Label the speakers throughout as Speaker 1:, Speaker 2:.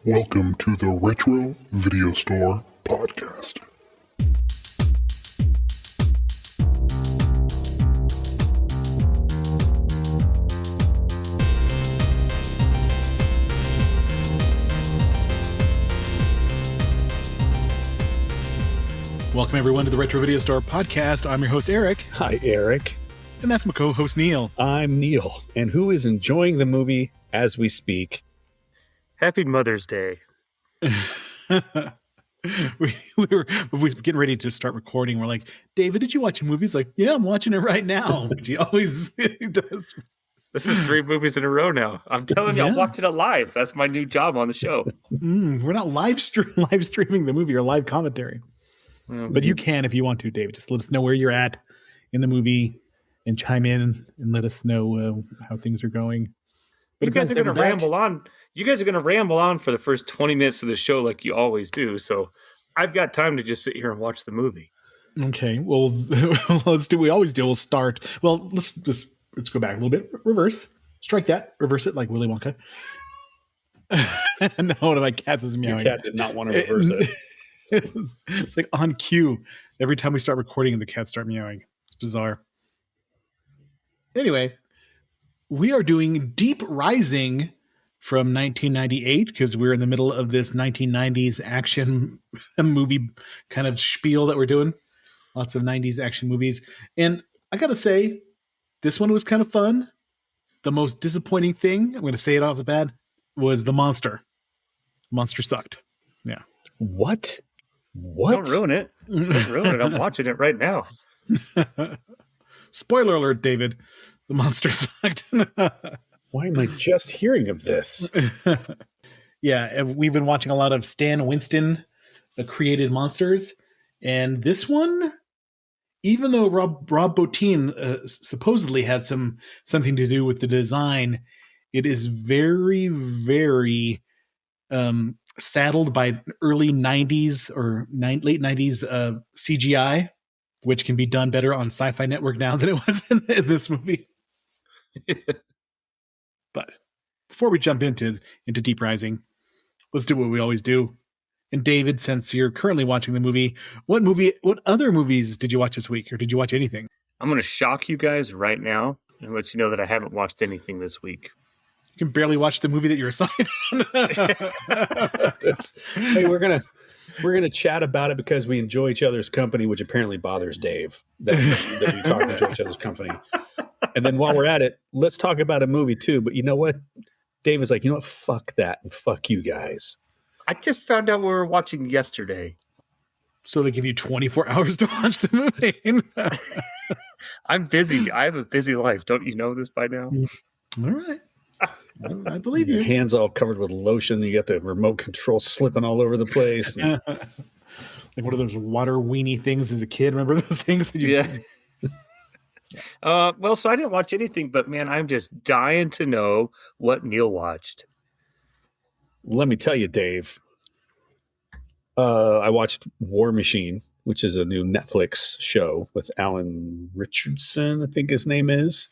Speaker 1: Welcome to the Retro Video Store Podcast.
Speaker 2: Welcome, everyone, to the Retro Video Store Podcast. I'm your host, Eric.
Speaker 3: Hi, Eric.
Speaker 2: And that's my co-host, Neil.
Speaker 3: I'm Neil. And who is enjoying the movie as we speak?
Speaker 4: Happy Mother's Day.
Speaker 2: we were getting ready to start recording. We're like, David, did you watch a movie? He's like, yeah, I'm watching it right now. Which he always does.
Speaker 4: This is 3 movies in a row now. I'm telling you, I'm watching it live. That's my new job on the show.
Speaker 2: We're not live streaming the movie or live commentary. But you can if you want to, David. Just let us know where you're at in the movie and chime in and let us know how things are going. But
Speaker 4: you guys are going to ramble on. You guys are going to ramble on for the first 20 minutes of the show like you always do. So I've got time to just sit here and watch the movie.
Speaker 2: Okay. Well, let's do what we always do. We'll start. Well, let's go back a little bit. Reverse. Strike that. Reverse it like Willy Wonka. No, one of my cats is meowing.
Speaker 3: Your cat did not want to reverse it.
Speaker 2: It's like on cue. Every time we start recording and the cats start meowing. It's bizarre. Anyway, we are doing Deep Rising from 1998 because we're in the middle of this 1990s action movie kind of spiel that we're doing. Lots of 90s action movies. And I got to say, this one was kind of fun. The most disappointing thing, I'm going to say it off the bat, was the monster. Monster sucked. Yeah.
Speaker 3: What?
Speaker 4: Don't ruin it. Don't ruin it. I'm watching it right now.
Speaker 2: Spoiler alert, David. The monster sucked.
Speaker 3: Why am I just hearing of this?
Speaker 2: Yeah, we've been watching a lot of Stan Winston created monsters. And this one, even though Rob Bottin supposedly had something to do with the design, it is very, very saddled by early 90s or late 90s CGI, which can be done better on Sci-Fi Network now than it was in this movie. But before we jump into Deep Rising, let's do what we always do. And David, since you're currently watching the movie, what other movies did you watch this week, or did you watch anything?
Speaker 4: I'm going to shock you guys right now and let you know that I haven't watched anything this week.
Speaker 2: You can barely watch the movie that you're assigned on.
Speaker 3: Hey, we're gonna chat about it because we enjoy each other's company, which apparently bothers Dave that we talk enjoy each other's company. And then while we're at it, let's talk about a movie too. But you know what? Dave is like, you know what? Fuck that and fuck you guys.
Speaker 4: I just found out what we were watching yesterday.
Speaker 2: So they give you 24 hours to watch the movie.
Speaker 4: I'm busy. I have a busy life. Don't you know this by now?
Speaker 2: All right. I believe
Speaker 3: Your
Speaker 2: you.
Speaker 3: hands all covered with lotion. You got the remote control slipping all over the place.
Speaker 2: Like one of those water weenie things as a kid. Remember those things? That you
Speaker 4: Well, so I didn't watch anything, but man, I'm just dying to know what Neil watched.
Speaker 3: Let me tell you, Dave. I watched War Machine, which is a new Netflix show with Alan Richardson, I think his name is.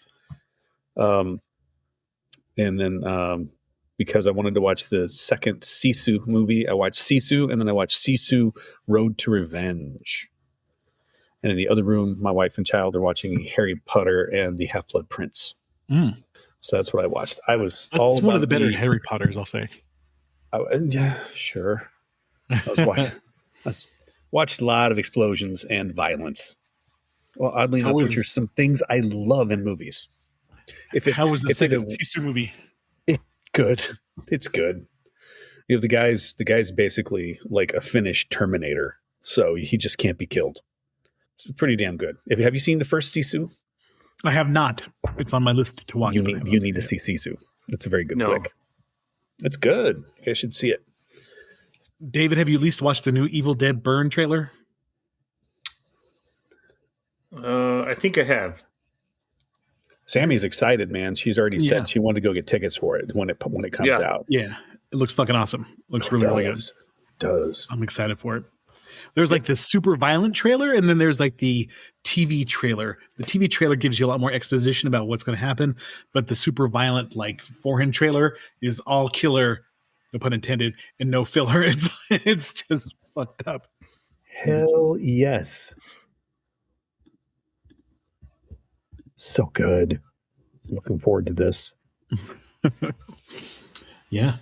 Speaker 3: And then because I wanted to watch the second Sisu movie, I watched Sisu, and then I watched Sisu Road to Revenge. And in the other room, my wife and child are watching Harry Potter and the Half-Blood Prince. So that's what I watched. That's
Speaker 2: one of the better Harry Potters, I'll say.
Speaker 3: Yeah, sure. I watched a lot of explosions and violence. Well, oddly enough, which are some things I love in movies.
Speaker 2: How was the second Sisu movie?
Speaker 3: Good. It's good. You have the guy's basically like a finished Terminator, so he just can't be killed. It's pretty damn good. Have you seen the first Sisu?
Speaker 2: I have not. It's on my list to watch.
Speaker 3: You need to see Sisu. It's a very good flick. It's good. You guys should see it.
Speaker 2: David, have you at least watched the new Evil Dead Burn trailer?
Speaker 4: I think I have.
Speaker 3: Sammy's excited, man. She's already said she wanted to go get tickets for it when it comes out.
Speaker 2: Yeah, it looks fucking awesome. Looks really good.
Speaker 3: It does.
Speaker 2: I'm excited for it. There's like the super violent trailer, and then there's like the TV trailer. The TV trailer gives you a lot more exposition about what's going to happen, but the super violent like forehand trailer is all killer no pun intended, and no filler. It's just fucked up.
Speaker 3: Hell yes. So good. I'm looking forward to this.
Speaker 2: Yeah.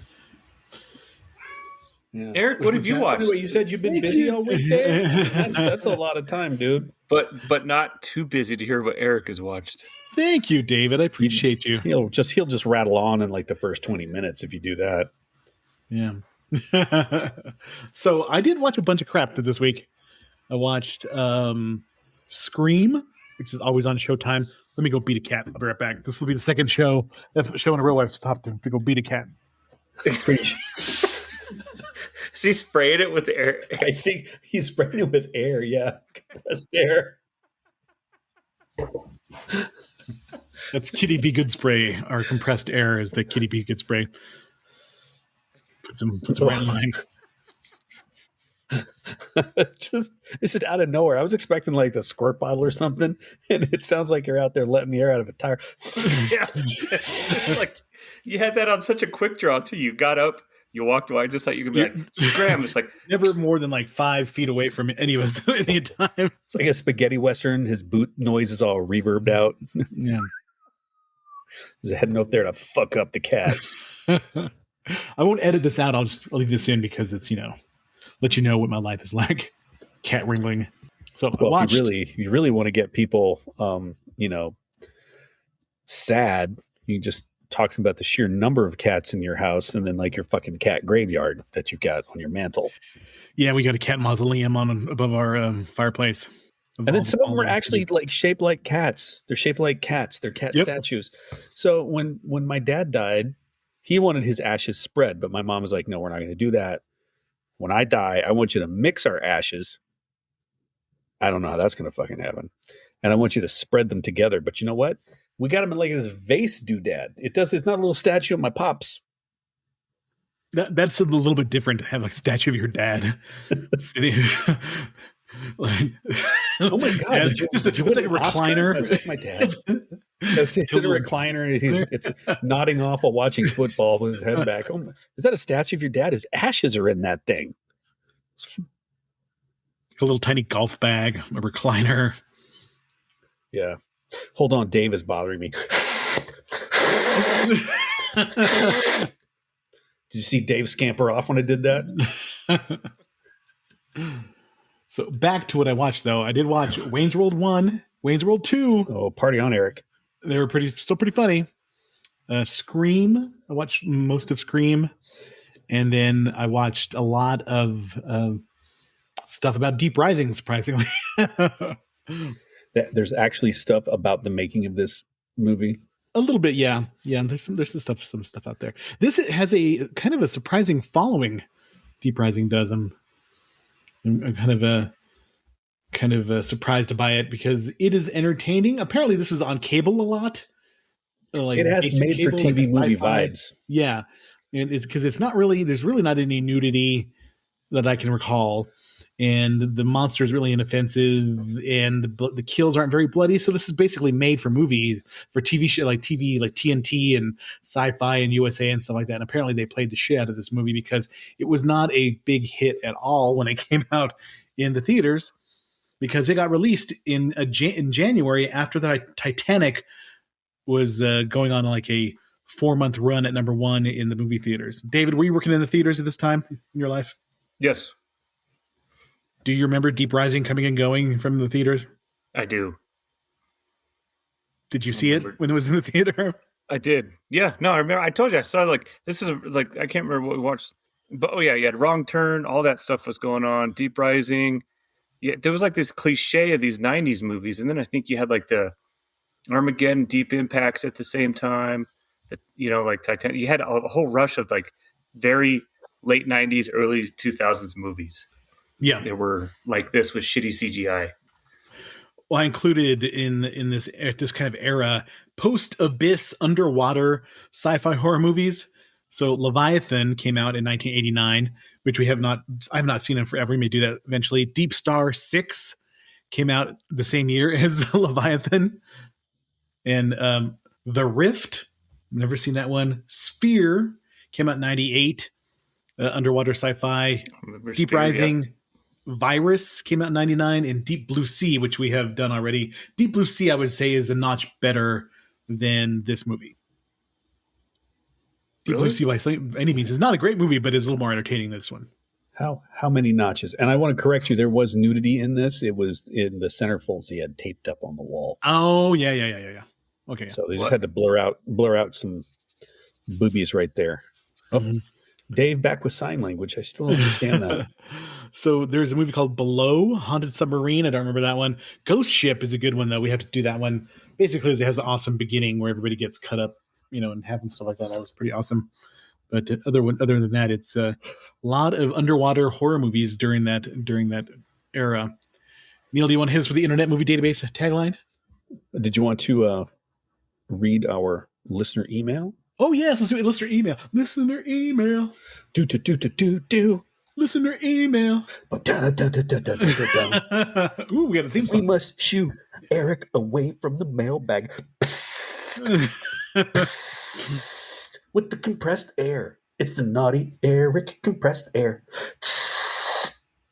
Speaker 4: Eric, what have you watched?
Speaker 3: You said you've been busy all week, Dave? That's a lot of time, dude.
Speaker 4: But not too busy to hear what Eric has watched.
Speaker 2: Thank you, David. I appreciate you.
Speaker 3: He'll just rattle on in like the first 20 minutes if you do that.
Speaker 2: Yeah. So I did watch a bunch of crap this week. I watched Scream, which is always on Showtime. Let me go beat a cat. I'll be right back. This will be the second show in a row I've stopped to go beat a cat.
Speaker 4: Is he spraying it with air?
Speaker 3: I think he's spraying it with air. Yeah, compressed air.
Speaker 2: That's Kitty Be Good spray. Our compressed air is the Kitty Be Good spray. Puts him right in line.
Speaker 3: Just this is out of nowhere. I was expecting like the squirt bottle or something, and it sounds like you're out there letting the air out of a tire.
Speaker 4: Yeah, it's like you had that on such a quick draw too. You got up, you walked away. I just thought you could be like scram. It's like
Speaker 2: never more than like 5 feet away from any of us at any time.
Speaker 3: It's like a spaghetti western. His boot noise is all reverbed out.
Speaker 2: Yeah,
Speaker 3: he's heading up there to fuck up the cats.
Speaker 2: I won't edit this out. I'll leave this in because it's let you know what my life is like. Cat wrangling. So
Speaker 3: well, if you really want to get people, sad, you just talk about the sheer number of cats in your house, and then like your fucking cat graveyard that you've got on your mantle.
Speaker 2: Yeah, we got a cat mausoleum above our fireplace.
Speaker 3: And then some of them are actually like shaped like cats. They're shaped like cats. They're cat statues. So when my dad died, he wanted his ashes spread, but my mom was like, no, we're not going to do that. When I die, I want you to mix our ashes. I don't know how that's going to fucking happen. And I want you to spread them together. But you know what? We got them in like this vase doodad. It's not a little statue of my pops.
Speaker 2: That's a little bit different to have like a statue of your dad.
Speaker 3: Like, oh my god!
Speaker 2: It's like a recliner.
Speaker 3: That's like my dad. It's in a recliner, and it's nodding off while watching football with his head back. Oh, is that a statue of your dad? His ashes are in that thing.
Speaker 2: A little tiny golf bag, a recliner.
Speaker 3: Yeah. Hold on, Dave is bothering me. Did you see Dave scamper off when I did that?
Speaker 2: So back to what I watched, though. I did watch Wayne's World 1, Wayne's World 2.
Speaker 3: Oh, party on, Eric.
Speaker 2: They were still pretty funny. Scream. I watched most of Scream. And then I watched a lot of stuff about Deep Rising, surprisingly.
Speaker 3: There's actually stuff about the making of this movie.
Speaker 2: A little bit, yeah. Yeah, there's some stuff out there. This has a kind of a surprising following. Deep Rising does. I'm kind of surprised by it because it is entertaining. Apparently, this was on cable a lot. Like
Speaker 3: it has made for TV movie vibes.
Speaker 2: Yeah, and it's because there's really not any nudity that I can recall, and the monster is really inoffensive, and the kills aren't very bloody. So this is basically made for movies, for TV show like TNT and Sci-Fi and USA and stuff like that. And apparently, they played the shit out of this movie because it was not a big hit at all when it came out in the theaters, because it got released in January after the Titanic was going on like a 4-month run at number 1 in the movie theaters. David, were you working in the theaters at this time in your life?
Speaker 4: Yes.
Speaker 2: Do you remember Deep Rising coming and going from the theaters?
Speaker 4: I do.
Speaker 2: Did you see it when it was in the theater?
Speaker 4: I did. Yeah. No, I remember. I told you I saw like this is like I can't remember what we watched, but oh yeah, you had Wrong Turn. All that stuff was going on. Deep Rising. Yeah, there was like this cliche of these '90s movies, and then I think you had like the Armageddon, Deep Impacts at the same time. That like Titanic. You had a whole rush of like very late '90s, early 2000s movies.
Speaker 2: Yeah,
Speaker 4: they were like this with shitty CGI.
Speaker 2: Well, I included in this kind of era post-abyss underwater sci-fi horror movies. So Leviathan came out in 1989, which I have not seen in forever. We may do that eventually. Deep Star 6 came out the same year as Leviathan. And The Rift, I've never seen that one. Sphere came out in 98. underwater sci-fi. Deep
Speaker 4: Spirit,
Speaker 2: Rising, Virus came out in 99, and Deep Blue Sea, which we have done already. Deep Blue Sea, I would say, is a notch better than this movie. Deep Blue Sea, by any means, is not a great movie, but is a little more entertaining than this one.
Speaker 3: How many notches? And I want to correct you. There was nudity in this. It was in the centerfolds he had taped up on the wall.
Speaker 2: Oh, yeah. Okay.
Speaker 3: So they just had to blur out some boobies right there. Oh, Dave back with sign language. I still don't understand that.
Speaker 2: So there's a movie called Below, Haunted Submarine. I don't remember that one. Ghost Ship is a good one, though. We have to do that one. Basically, it has an awesome beginning where everybody gets cut up, and happens stuff like that. That was pretty awesome. But other than that, it's a lot of underwater horror movies during that era. Neil, do you want to hit us with the Internet Movie Database tagline?
Speaker 3: Did you want to read our listener email?
Speaker 2: Oh, yes. Let's do it. Listener email. Listener email.
Speaker 3: Do.
Speaker 2: Listener email. Ooh, we got a theme song.
Speaker 3: We must shoo Eric away from the mailbag. With the compressed air. It's the naughty Eric compressed air.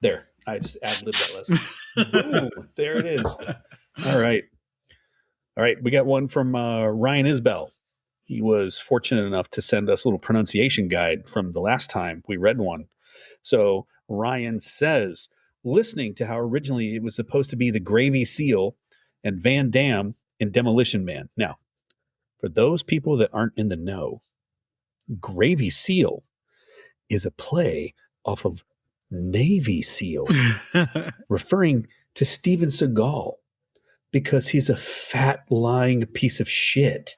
Speaker 3: There. I just ad-libbed that last one. Boom. There it is. All right. We got one from Ryan Isbell. He was fortunate enough to send us a little pronunciation guide from the last time we read one. So Ryan says, listening to how originally it was supposed to be the Gravy Seal and Van Damme in Demolition Man. Now, for those people that aren't in the know, Gravy Seal is a play off of Navy SEAL, referring to Steven Seagal because he's a fat, lying piece of shit.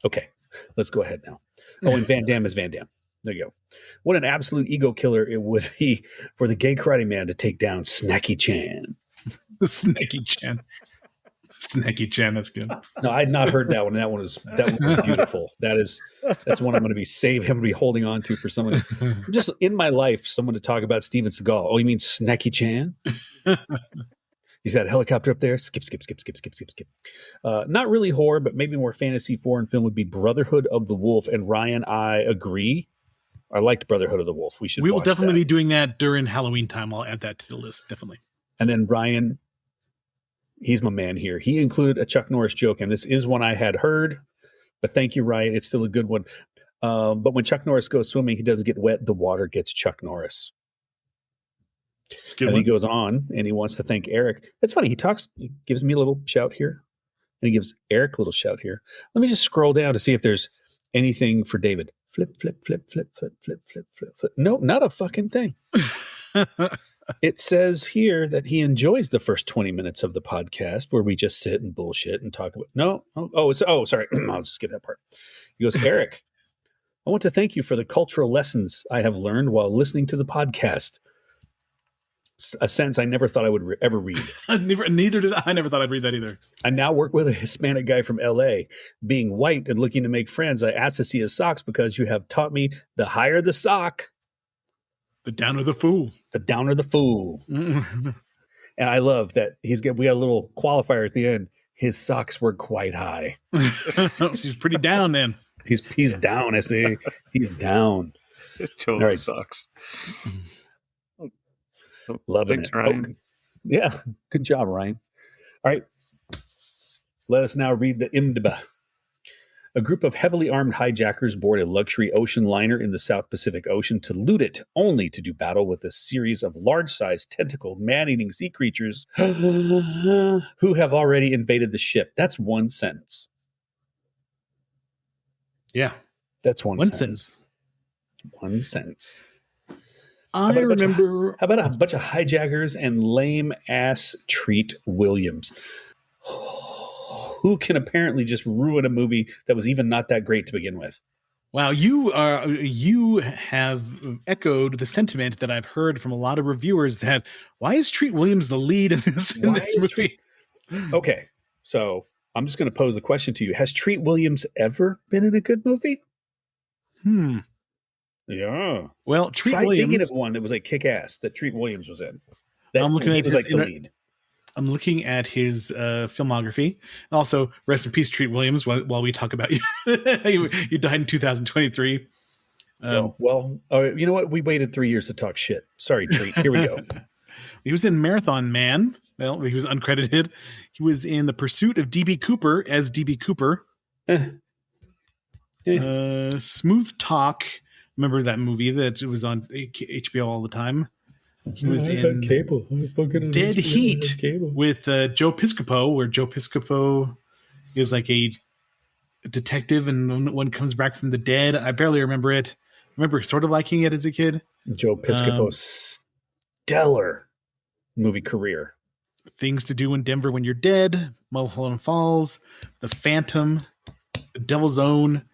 Speaker 3: Okay, let's go ahead now. Oh, and Van Damme is Van Damme. There you go. What an absolute ego killer it would be for the gay karate man to take down Snacky Chan.
Speaker 2: Snacky Chan. Snacky Chan, that's good.
Speaker 3: No, I had not heard that one. That one was beautiful. That's one I'm going to be saving. I'm going to be holding on to for someone. Just in my life, someone to talk about Steven Seagal. Oh, you mean Snacky Chan? He's got a helicopter up there. Skip. Not really horror, but maybe more fantasy foreign film would be Brotherhood of the Wolf. And Ryan, I agree. I liked Brotherhood of the Wolf. We will
Speaker 2: definitely be doing that during Halloween time. I'll add that to the list, definitely.
Speaker 3: And then Ryan, he's my man here. He included a Chuck Norris joke, and this is one I had heard, but thank you, Ryan. It's still a good one. But when Chuck Norris goes swimming, he doesn't get wet. The water gets Chuck Norris. And he goes on, and he wants to thank Eric. That's funny. He gives me a little shout here, and he gives Eric a little shout here. Let me just scroll down to see if there's anything for David. Flip. No, not a fucking thing. It says here that he enjoys the first 20 minutes of the podcast where we just sit and bullshit and talk about. Sorry. I'll just skip that part. He goes, Eric, I want to thank you for the cultural lessons I have learned while listening to the podcast. A sentence I never thought I would ever read.
Speaker 2: Neither did I. I never thought I'd read that either.
Speaker 3: I now work with a Hispanic guy from LA. Being white and looking to make friends, I asked to see his socks because you have taught me the higher the sock,
Speaker 2: the downer the fool.
Speaker 3: The downer the fool. And I love that we got a little qualifier at the end. His socks were quite high.
Speaker 2: He's pretty down then.
Speaker 3: He's down, I say. He's down.
Speaker 4: It totally sucks.
Speaker 3: Loving
Speaker 4: Thanks,
Speaker 3: it.
Speaker 4: Ryan.
Speaker 3: Yeah, good job, Ryan. All right. Let us now read the IMDb. A group of heavily armed hijackers board a luxury ocean liner in the South Pacific Ocean to loot it, only to do battle with a series of large-sized, tentacled, man-eating sea creatures who have already invaded the ship. That's one sentence.
Speaker 2: Yeah.
Speaker 3: That's one sentence. One sentence. How about a bunch of hijackers and lame-ass Treat Williams? Who can apparently just ruin a movie that was even not that great to begin with?
Speaker 2: Wow, you have echoed the sentiment that I've heard from a lot of reviewers that why is Treat Williams the lead in this movie?
Speaker 3: Okay, so I'm just going to pose the question to you. Has Treat Williams ever been in a good movie? Yeah.
Speaker 2: Well, Treat Williams.
Speaker 3: Thinking of one that was like Kick-Ass that Treat Williams was in.
Speaker 2: I'm looking at
Speaker 3: his like the lead.
Speaker 2: I'm looking at his filmography. Also, rest in peace, Treat Williams. While we talk about you, you died in 2023.
Speaker 3: You know what? We waited 3 years to talk shit. Sorry, Treat. Here we go.
Speaker 2: He was in Marathon Man. Well, he was uncredited. He was in The Pursuit of D.B. Cooper as D.B. Cooper. Smooth Talk. Remember that movie that was on HBO all the time? He was in
Speaker 3: cable.
Speaker 2: Dead Heat with Joe Piscopo, where Joe Piscopo is like a detective and one comes back from the dead. I barely remember it. I remember sort of liking it as a kid.
Speaker 3: Joe Piscopo's stellar movie career.
Speaker 2: Things to Do in Denver When You're Dead, Mulholland Falls, The Phantom, The Devil's Own.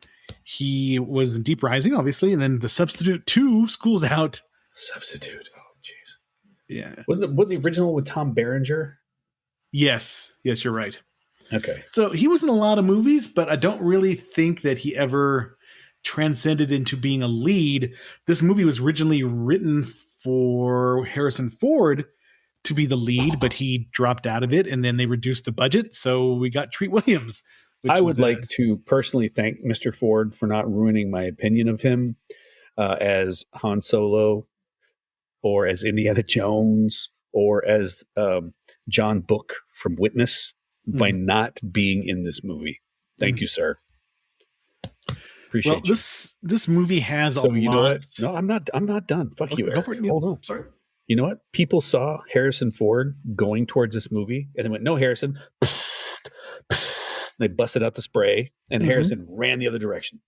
Speaker 2: He was in Deep Rising, obviously, and then The Substitute 2, School's Out.
Speaker 3: Substitute. Oh, jeez.
Speaker 2: Yeah.
Speaker 3: Wasn't the original with Tom Berenger?
Speaker 2: Yes. Yes, you're right.
Speaker 3: Okay.
Speaker 2: So he was in a lot of movies, but I don't really think that he ever transcended into being a lead. This movie was originally written for Harrison Ford to be the lead, but he dropped out of it, and then they reduced the budget, so we got Treat Williams.
Speaker 3: I would like to personally thank Mr. Ford for not ruining my opinion of him as Han Solo or as Indiana Jones or as John Book from Witness by not being in this movie. Thank you, sir. Appreciate you.
Speaker 2: This movie has
Speaker 3: so
Speaker 2: a
Speaker 3: you
Speaker 2: lot.
Speaker 3: know what? No, I'm not done. Fuck
Speaker 2: Okay,
Speaker 3: you,
Speaker 2: go
Speaker 3: Eric.
Speaker 2: for it.
Speaker 3: Hold on.
Speaker 2: Sorry.
Speaker 3: You know what? People saw Harrison Ford going towards this movie and they went, "No, Harrison." Psst, psst. They busted out the spray and Harrison ran the other direction.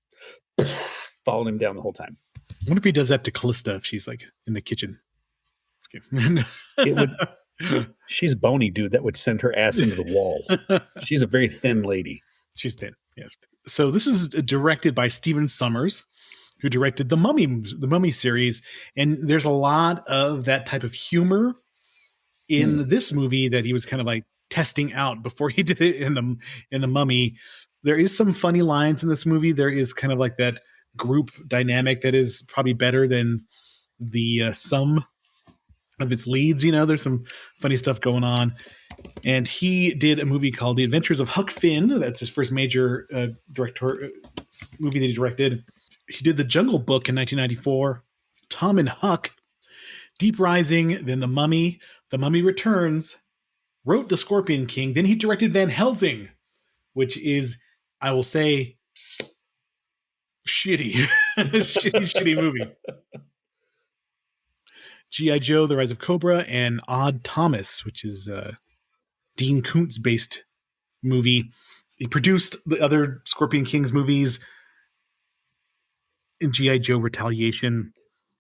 Speaker 3: Psst, followed him down the whole time.
Speaker 2: I wonder if he does that to Callista if she's like in the kitchen. Okay.
Speaker 3: It would. She's bony, dude. That would send her ass into the wall. She's a very thin lady.
Speaker 2: She's thin, yes. So this is directed by Stephen Sommers, who directed the Mummy series, and there's a lot of that type of humor in this movie that he was kind of like testing out before he did it in the Mummy. There is some funny lines in this movie. There is kind of like that group dynamic that is probably better than the sum of its leads. You know, there's some funny stuff going on. And he did a movie called The Adventures of Huck Finn. That's his first major movie that he directed. He did The Jungle Book in 1994, Tom and Huck, Deep Rising, then The Mummy Returns, wrote The Scorpion King. Then he directed Van Helsing, which is, I will say, shitty. shitty movie. G.I. Joe, The Rise of Cobra, and Odd Thomas, which is Dean Koontz-based movie. He produced the other Scorpion King's movies in G.I. Joe Retaliation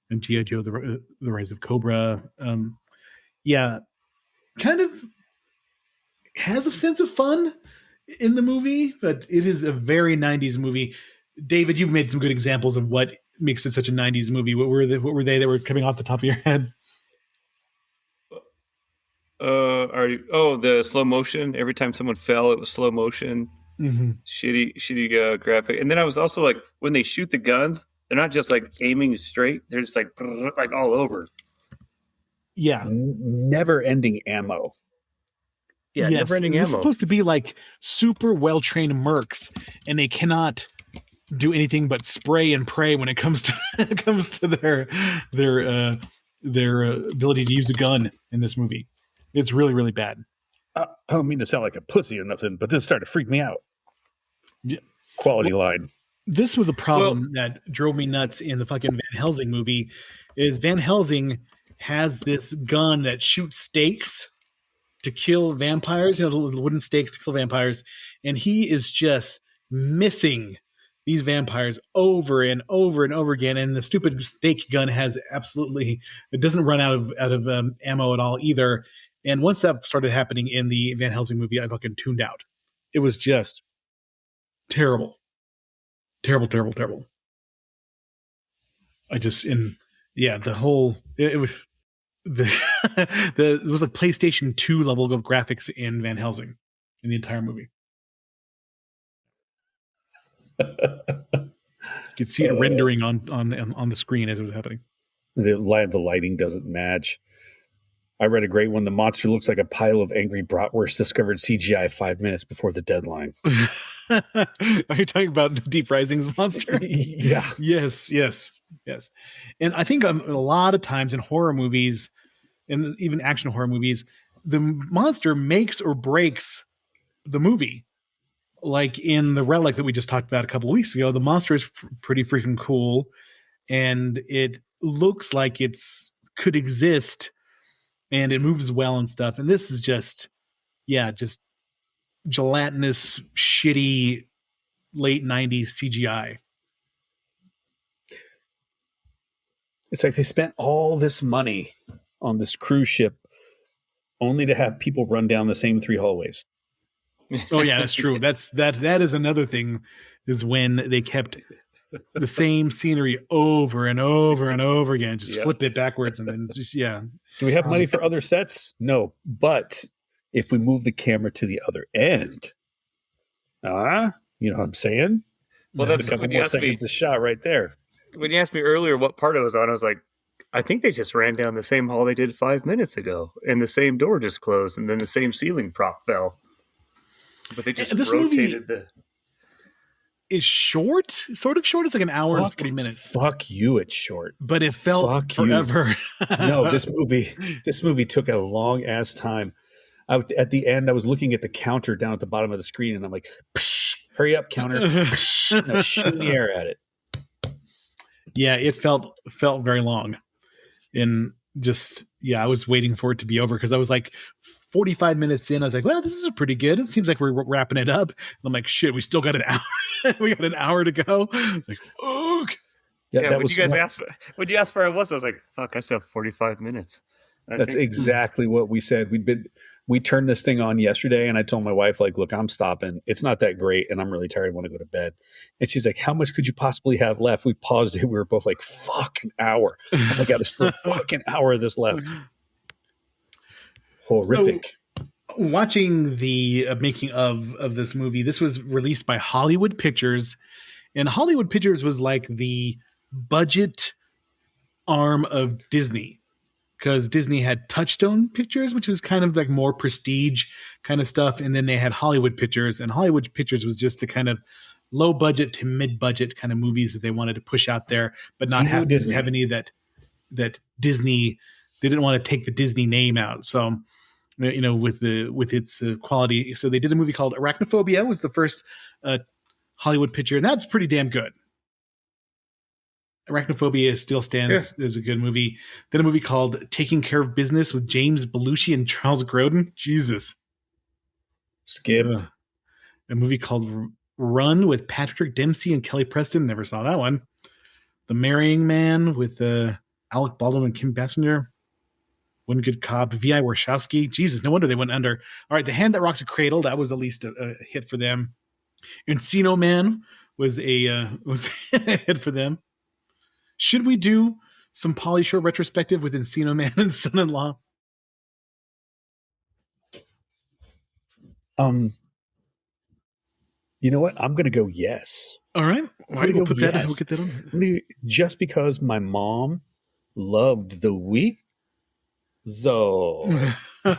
Speaker 2: and G.I. Joe the Rise of Cobra. Kind of has a sense of fun in the movie, but it is a very 90s movie. David, you've made some good examples of what makes it such a 90s movie. What were they that were coming off the top of your head?
Speaker 4: The slow motion. Every time someone fell, it was slow motion.
Speaker 2: Mm-hmm.
Speaker 4: Shitty graphic. And then I was also like, when they shoot the guns, they're not just like aiming straight. They're just like all over.
Speaker 2: Yeah.
Speaker 3: Never ending ammo.
Speaker 4: Yeah,
Speaker 2: yes.
Speaker 4: never ending
Speaker 2: It's
Speaker 4: ammo.
Speaker 2: supposed to be like super well-trained mercs, and they cannot do anything but spray and pray when it comes to their ability to use a gun in this movie. It's really, really bad.
Speaker 3: I don't mean to sound like a pussy or nothing, but this started to freak me out.
Speaker 2: Yeah.
Speaker 3: Quality line.
Speaker 2: This was a problem that drove me nuts in the fucking Van Helsing movie. Is Van Helsing has this gun that shoots stakes to kill vampires, the wooden stakes to kill vampires, and he is just missing these vampires over and over and over again. And the stupid stake gun it doesn't run out of ammo at all either. And once that started happening in the Van Helsing movie, I fucking tuned out. It was just terrible. Terrible, terrible, terrible. It was it was a PlayStation 2 level of graphics in Van Helsing in the entire movie. You could see it rendering on the screen as it was happening.
Speaker 3: The lighting doesn't match. I read a great one. The monster looks like a pile of angry bratwurst discovered CGI 5 minutes before the deadline.
Speaker 2: Are you talking about Deep Rising's monster?
Speaker 3: Yeah.
Speaker 2: Yes. Yes. And I think a lot of times in horror movies and even action horror movies, the monster makes or breaks the movie. Like in The Relic that we just talked about a couple of weeks ago, the monster is pretty freaking cool, and it looks like it's could exist, and it moves well and stuff. And this is just gelatinous, shitty late 90s CGI.
Speaker 3: It's like they spent all this money on this cruise ship only to have people run down the same 3 hallways.
Speaker 2: Oh yeah, that's true. That is another thing, is when they kept the same scenery over and over and over again, just flip it backwards and then just
Speaker 3: Do we have money for other sets? No, but if we move the camera to the other end, you know what I'm saying?
Speaker 4: Well,
Speaker 3: That's
Speaker 4: that's
Speaker 3: a couple
Speaker 4: when you
Speaker 3: more
Speaker 4: asked me.
Speaker 3: seconds a shot right there.
Speaker 4: When you asked me earlier what part I was on, I was like, I think they just ran down the same hall they did 5 minutes ago, and the same door just closed, and then the same ceiling prop fell. But they just
Speaker 2: this
Speaker 4: rotated
Speaker 2: movie is short, sort of short. It's like an hour and 40 minutes.
Speaker 3: Fuck you, it's short.
Speaker 2: But it felt forever.
Speaker 3: No, this movie took a long ass time. At the end, I was looking at the counter down at the bottom of the screen, and I'm like, hurry up, counter. And I was shooting the air at it.
Speaker 2: Yeah, it felt very long. And just, I was waiting for it to be over because I was like 45 minutes in. I was like, well, this is pretty good. It seems like we're wrapping it up. And I'm like, shit, we still got an hour. We got an hour to go. It's like, fuck.
Speaker 4: Yeah, when you guys asked for I was like, fuck, I still have 45 minutes.
Speaker 3: That's exactly what we said. We turned this thing on yesterday, and I told my wife, like, look, I'm stopping. It's not that great, and I'm really tired. I want to go to bed. And she's like, how much could you possibly have left? We paused it. We were both like, fuck, an hour. Oh my God, there's still fucking hour of this left. Horrific.
Speaker 2: So, watching the making of this movie, this was released by Hollywood Pictures, and Hollywood Pictures was like the budget arm of Disney, because Disney had Touchstone Pictures, which was kind of like more prestige kind of stuff, and then they had Hollywood Pictures, and Hollywood Pictures was just the kind of low budget to mid budget kind of movies that they wanted to push out there, but not have any that Disney. They didn't want to take the Disney name out, so with its quality. So they did a movie called Arachnophobia. Was the first Hollywood picture, and that's pretty damn good. Arachnophobia still stands as a good movie. Then a movie called Taking Care of Business with James Belushi and Charles Grodin. Jesus.
Speaker 3: Skip.
Speaker 2: A movie called Run with Patrick Dempsey and Kelly Preston. Never saw that one. The Marrying Man with Alec Baldwin and Kim Basinger. One Good Cop. V.I. Warshawski. Jesus, no wonder they went under. All right, The Hand That Rocks a Cradle. That was at least a hit for them. Encino Man was a hit for them. Should we do some Pauly Shore retrospective with Encino Man and Son-in-Law?
Speaker 3: You know what? I'm going to go yes.
Speaker 2: All right. Why do we put that? We'll get that on.
Speaker 3: Just because my mom loved the week. So,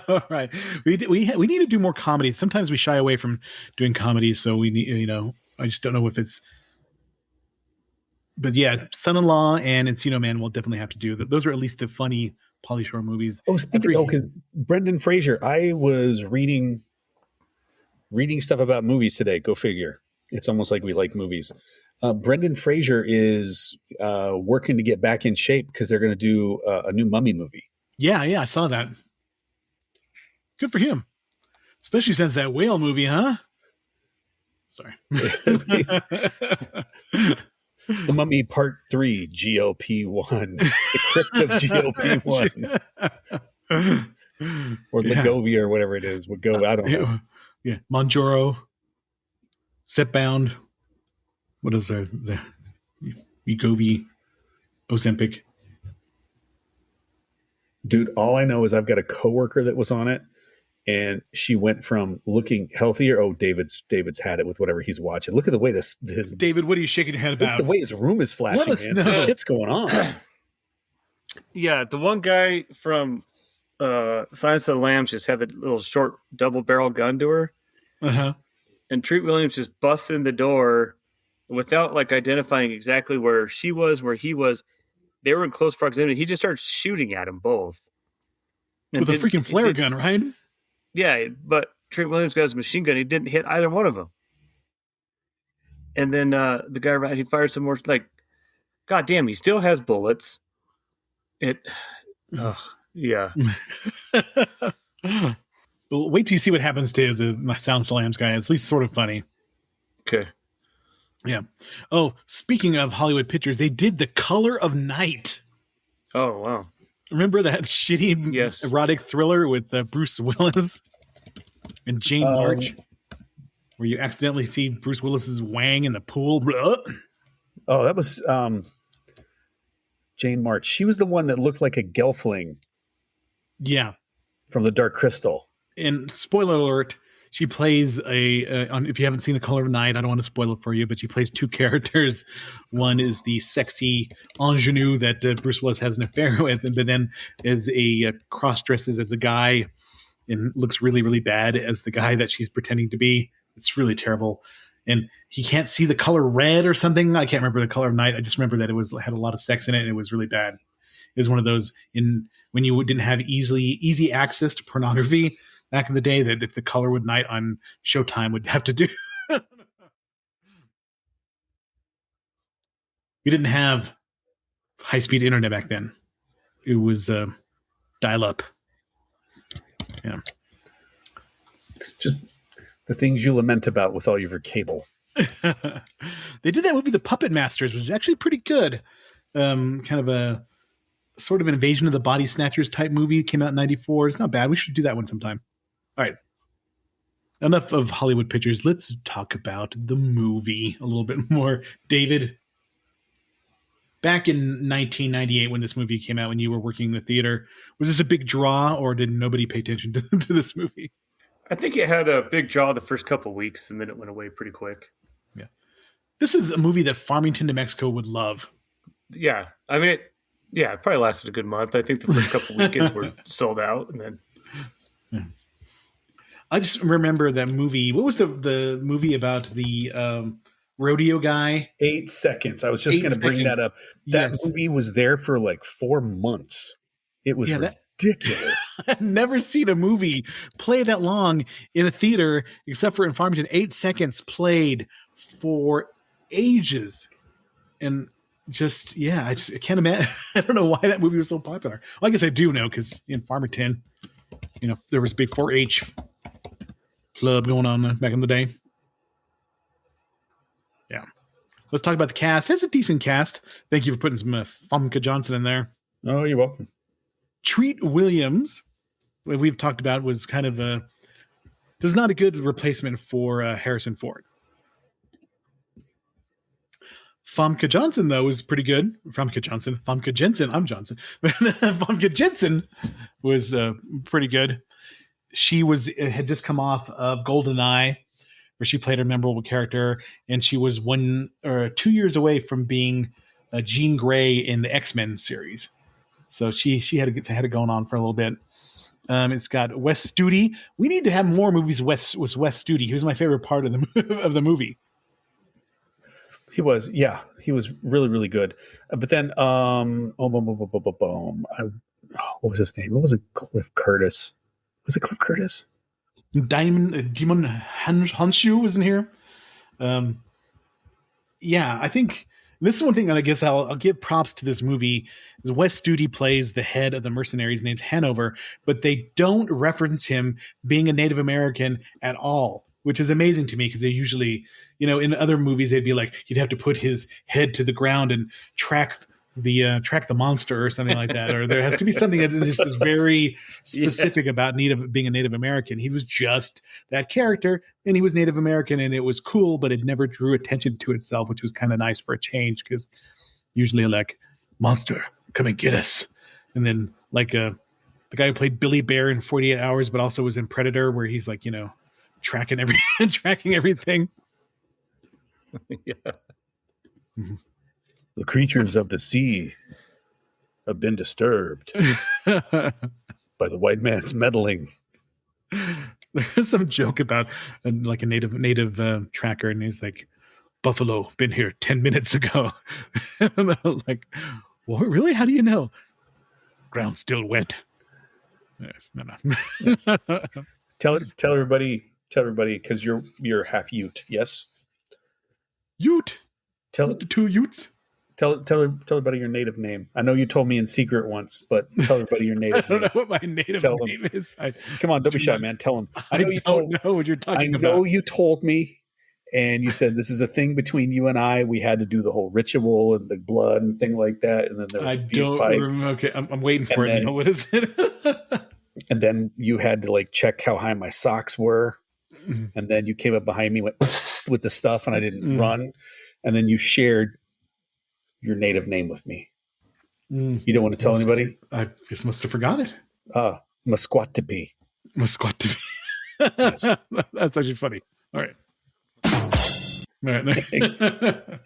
Speaker 2: all right, we need to do more comedies. Sometimes we shy away from doing comedies, so we need, I just don't know if it's. But yeah, Son-in-Law and Encino Man will definitely have to do. Those are at least the funny Pauly Shore movies.
Speaker 3: Oh, because Brendan Fraser, I was reading stuff about movies today. Go figure. It's almost like we like movies. Brendan Fraser is working to get back in shape because they're going to do a new Mummy movie.
Speaker 2: Yeah, I saw that. Good for him. Especially since that whale movie, huh? Sorry.
Speaker 3: The Mummy Part 3, GOP1. The Crypt of GOP1. Or Ligovia or whatever it is. I don't know.
Speaker 2: Yeah. Monjoro. Setbound. What is the Wegovy Ozempic?
Speaker 3: Dude, all I know is I've got a coworker that was on it, and she went from looking healthier. Oh, David's had it with whatever he's watching. Look at the way his
Speaker 2: David, what are you shaking your head about?
Speaker 3: Look at the way his room is flashing, man. Some shit's going on.
Speaker 4: Yeah, the one guy from Silence of the Lambs just had the little short double barrel gun to her.
Speaker 2: Uh-huh.
Speaker 4: And Treat Williams just busts in the door without like identifying exactly where she was, where he was. They were in close proximity. He just started shooting at them both. And
Speaker 2: With a freaking flare gun, right?
Speaker 4: Yeah, but Trent Williams got his machine gun. He didn't hit either one of them. And then the guy around, he fired some more. Like, God damn, he still has bullets. Yeah.
Speaker 2: Well, wait till you see what happens to the Sound Slams guy. It's at least sort of funny.
Speaker 4: Okay.
Speaker 2: Yeah. Oh, speaking of Hollywood pictures, they did The Color of Night.
Speaker 4: Oh, wow.
Speaker 2: Remember that shitty erotic thriller with Bruce Willis and Jane March? Where you accidentally see Bruce Willis's wang in the pool. Blah.
Speaker 3: Oh, that was Jane March. She was the one that looked like a Gelfling.
Speaker 2: Yeah.
Speaker 3: From The Dark Crystal.
Speaker 2: And spoiler alert, she plays if you haven't seen The Color of Night, I don't want to spoil it for you, but she plays two characters. One is the sexy ingenue that Bruce Willis has an affair with, but then is cross-dresses as a guy and looks really, really bad as the guy that she's pretending to be. It's really terrible. And he can't see the color red or something. I can't remember The Color of Night. I just remember that it had a lot of sex in it and it was really bad. It was one of those when you didn't have easy access to pornography back in the day, that if The Color of Night on Showtime would have to do. We didn't have high-speed internet back then. It was dial-up. Yeah.
Speaker 3: Just the things you lament about with all of your cable.
Speaker 2: They did that movie, The Puppet Masters, which is actually pretty good. Kind of a sort of an Invasion of the Body Snatchers type movie. It came out in 94. It's not bad. We should do that one sometime. All right. Enough of Hollywood pictures. Let's talk about the movie a little bit more. David, back in 1998 when this movie came out, when you were working in the theater, was this a big draw or did nobody pay attention to this movie?
Speaker 4: I think it had a big draw the first couple of weeks, and then it went away pretty quick.
Speaker 2: Yeah. This is a movie that Farmington, New Mexico would love.
Speaker 4: Yeah. I mean, it probably lasted a good month. I think the first couple of weekends were sold out, and then...
Speaker 2: Yeah. I just remember that movie. What was the movie about the rodeo guy?
Speaker 3: 8 seconds. I was just going to bring that up. That movie was there for like 4 months. It was ridiculous.
Speaker 2: I've never seen a movie play that long in a theater, except for in Farmington. 8 seconds played for ages. And just, I can't imagine. I don't know why that movie was so popular. Well, I guess I do know, because in Farmington, there was a big 4-H club going on back in the day. Yeah. Let's talk about the cast. It's a decent cast. Thank you for putting some Famke Johnson in there.
Speaker 3: Oh, you're welcome.
Speaker 2: Treat Williams, we've talked about, was kind of not a good replacement for Harrison Ford. Famke Johnson, though, was pretty good. Famke Jensen. I'm Johnson. Famke Jensen was pretty good. She had just come off of GoldenEye, where she played a memorable character, and she was 1 or 2 years away from being Jean Grey in the X-Men series. So she had it going on for a little bit. It's got Wes Studi. We need to have more movies with Wes Studi. He was my favorite part of the movie.
Speaker 3: He was, he was really, really good. But then, what was his name? What was it? Cliff Curtis. Was it Cliff Curtis?
Speaker 2: Demon Hanshu was in here. I think this is one thing that I guess I'll give props to this movie. Is Wes Studi plays the head of the mercenaries named Hanover, but they don't reference him being a Native American at all, which is amazing to me, because they usually, in other movies, they'd be like, he'd have to put his head to the ground and track the monster or something like that, or there has to be something that just is very specific about being a Native American. He was just that character, and he was Native American, and it was cool, but it never drew attention to itself, which was kind of nice for a change, because usually like, monster, come and get us. And then like the guy who played Billy Bear in 48 Hours, but also was in Predator, where he's like, tracking everything.
Speaker 4: Yeah.
Speaker 2: Mm-hmm.
Speaker 3: The creatures of the sea have been disturbed by the white man's meddling.
Speaker 2: There's some joke about like a native tracker, and he's like, buffalo been here 10 minutes ago. And I'm like, what, really? How do you know? Ground still wet. No.
Speaker 3: Tell everybody, because you're half Ute. Yes.
Speaker 2: Ute.
Speaker 3: Tell
Speaker 2: With the two Utes.
Speaker 3: tell everybody your native name. I know you told me in secret once, but tell everybody your
Speaker 2: I
Speaker 3: native
Speaker 2: don't
Speaker 3: name.
Speaker 2: know what my native
Speaker 3: Tell
Speaker 2: name is.
Speaker 3: Come on, don't be shy, man. Tell them.
Speaker 2: I don't know what you're talking
Speaker 3: I know
Speaker 2: about.
Speaker 3: you told me, and you said this is a thing between you and I. We had to do the whole ritual and the blood and thing like that, and then there was
Speaker 2: I
Speaker 3: the peace
Speaker 2: don't
Speaker 3: pipe,
Speaker 2: remember. Okay, I'm waiting for
Speaker 3: And
Speaker 2: it.
Speaker 3: then-
Speaker 2: Now. What is it?
Speaker 3: and then you had to like check how high my socks were,
Speaker 2: Mhm.
Speaker 3: and then you came up behind me, went with the stuff, and I didn't
Speaker 2: Mm.
Speaker 3: run, and then you shared your native name with me.
Speaker 2: Mm.
Speaker 3: You don't want to tell anybody?
Speaker 2: I just must have forgot it.
Speaker 3: Musquatapi.
Speaker 2: Musquat.
Speaker 3: Yes.
Speaker 2: That's actually funny. All right. All right.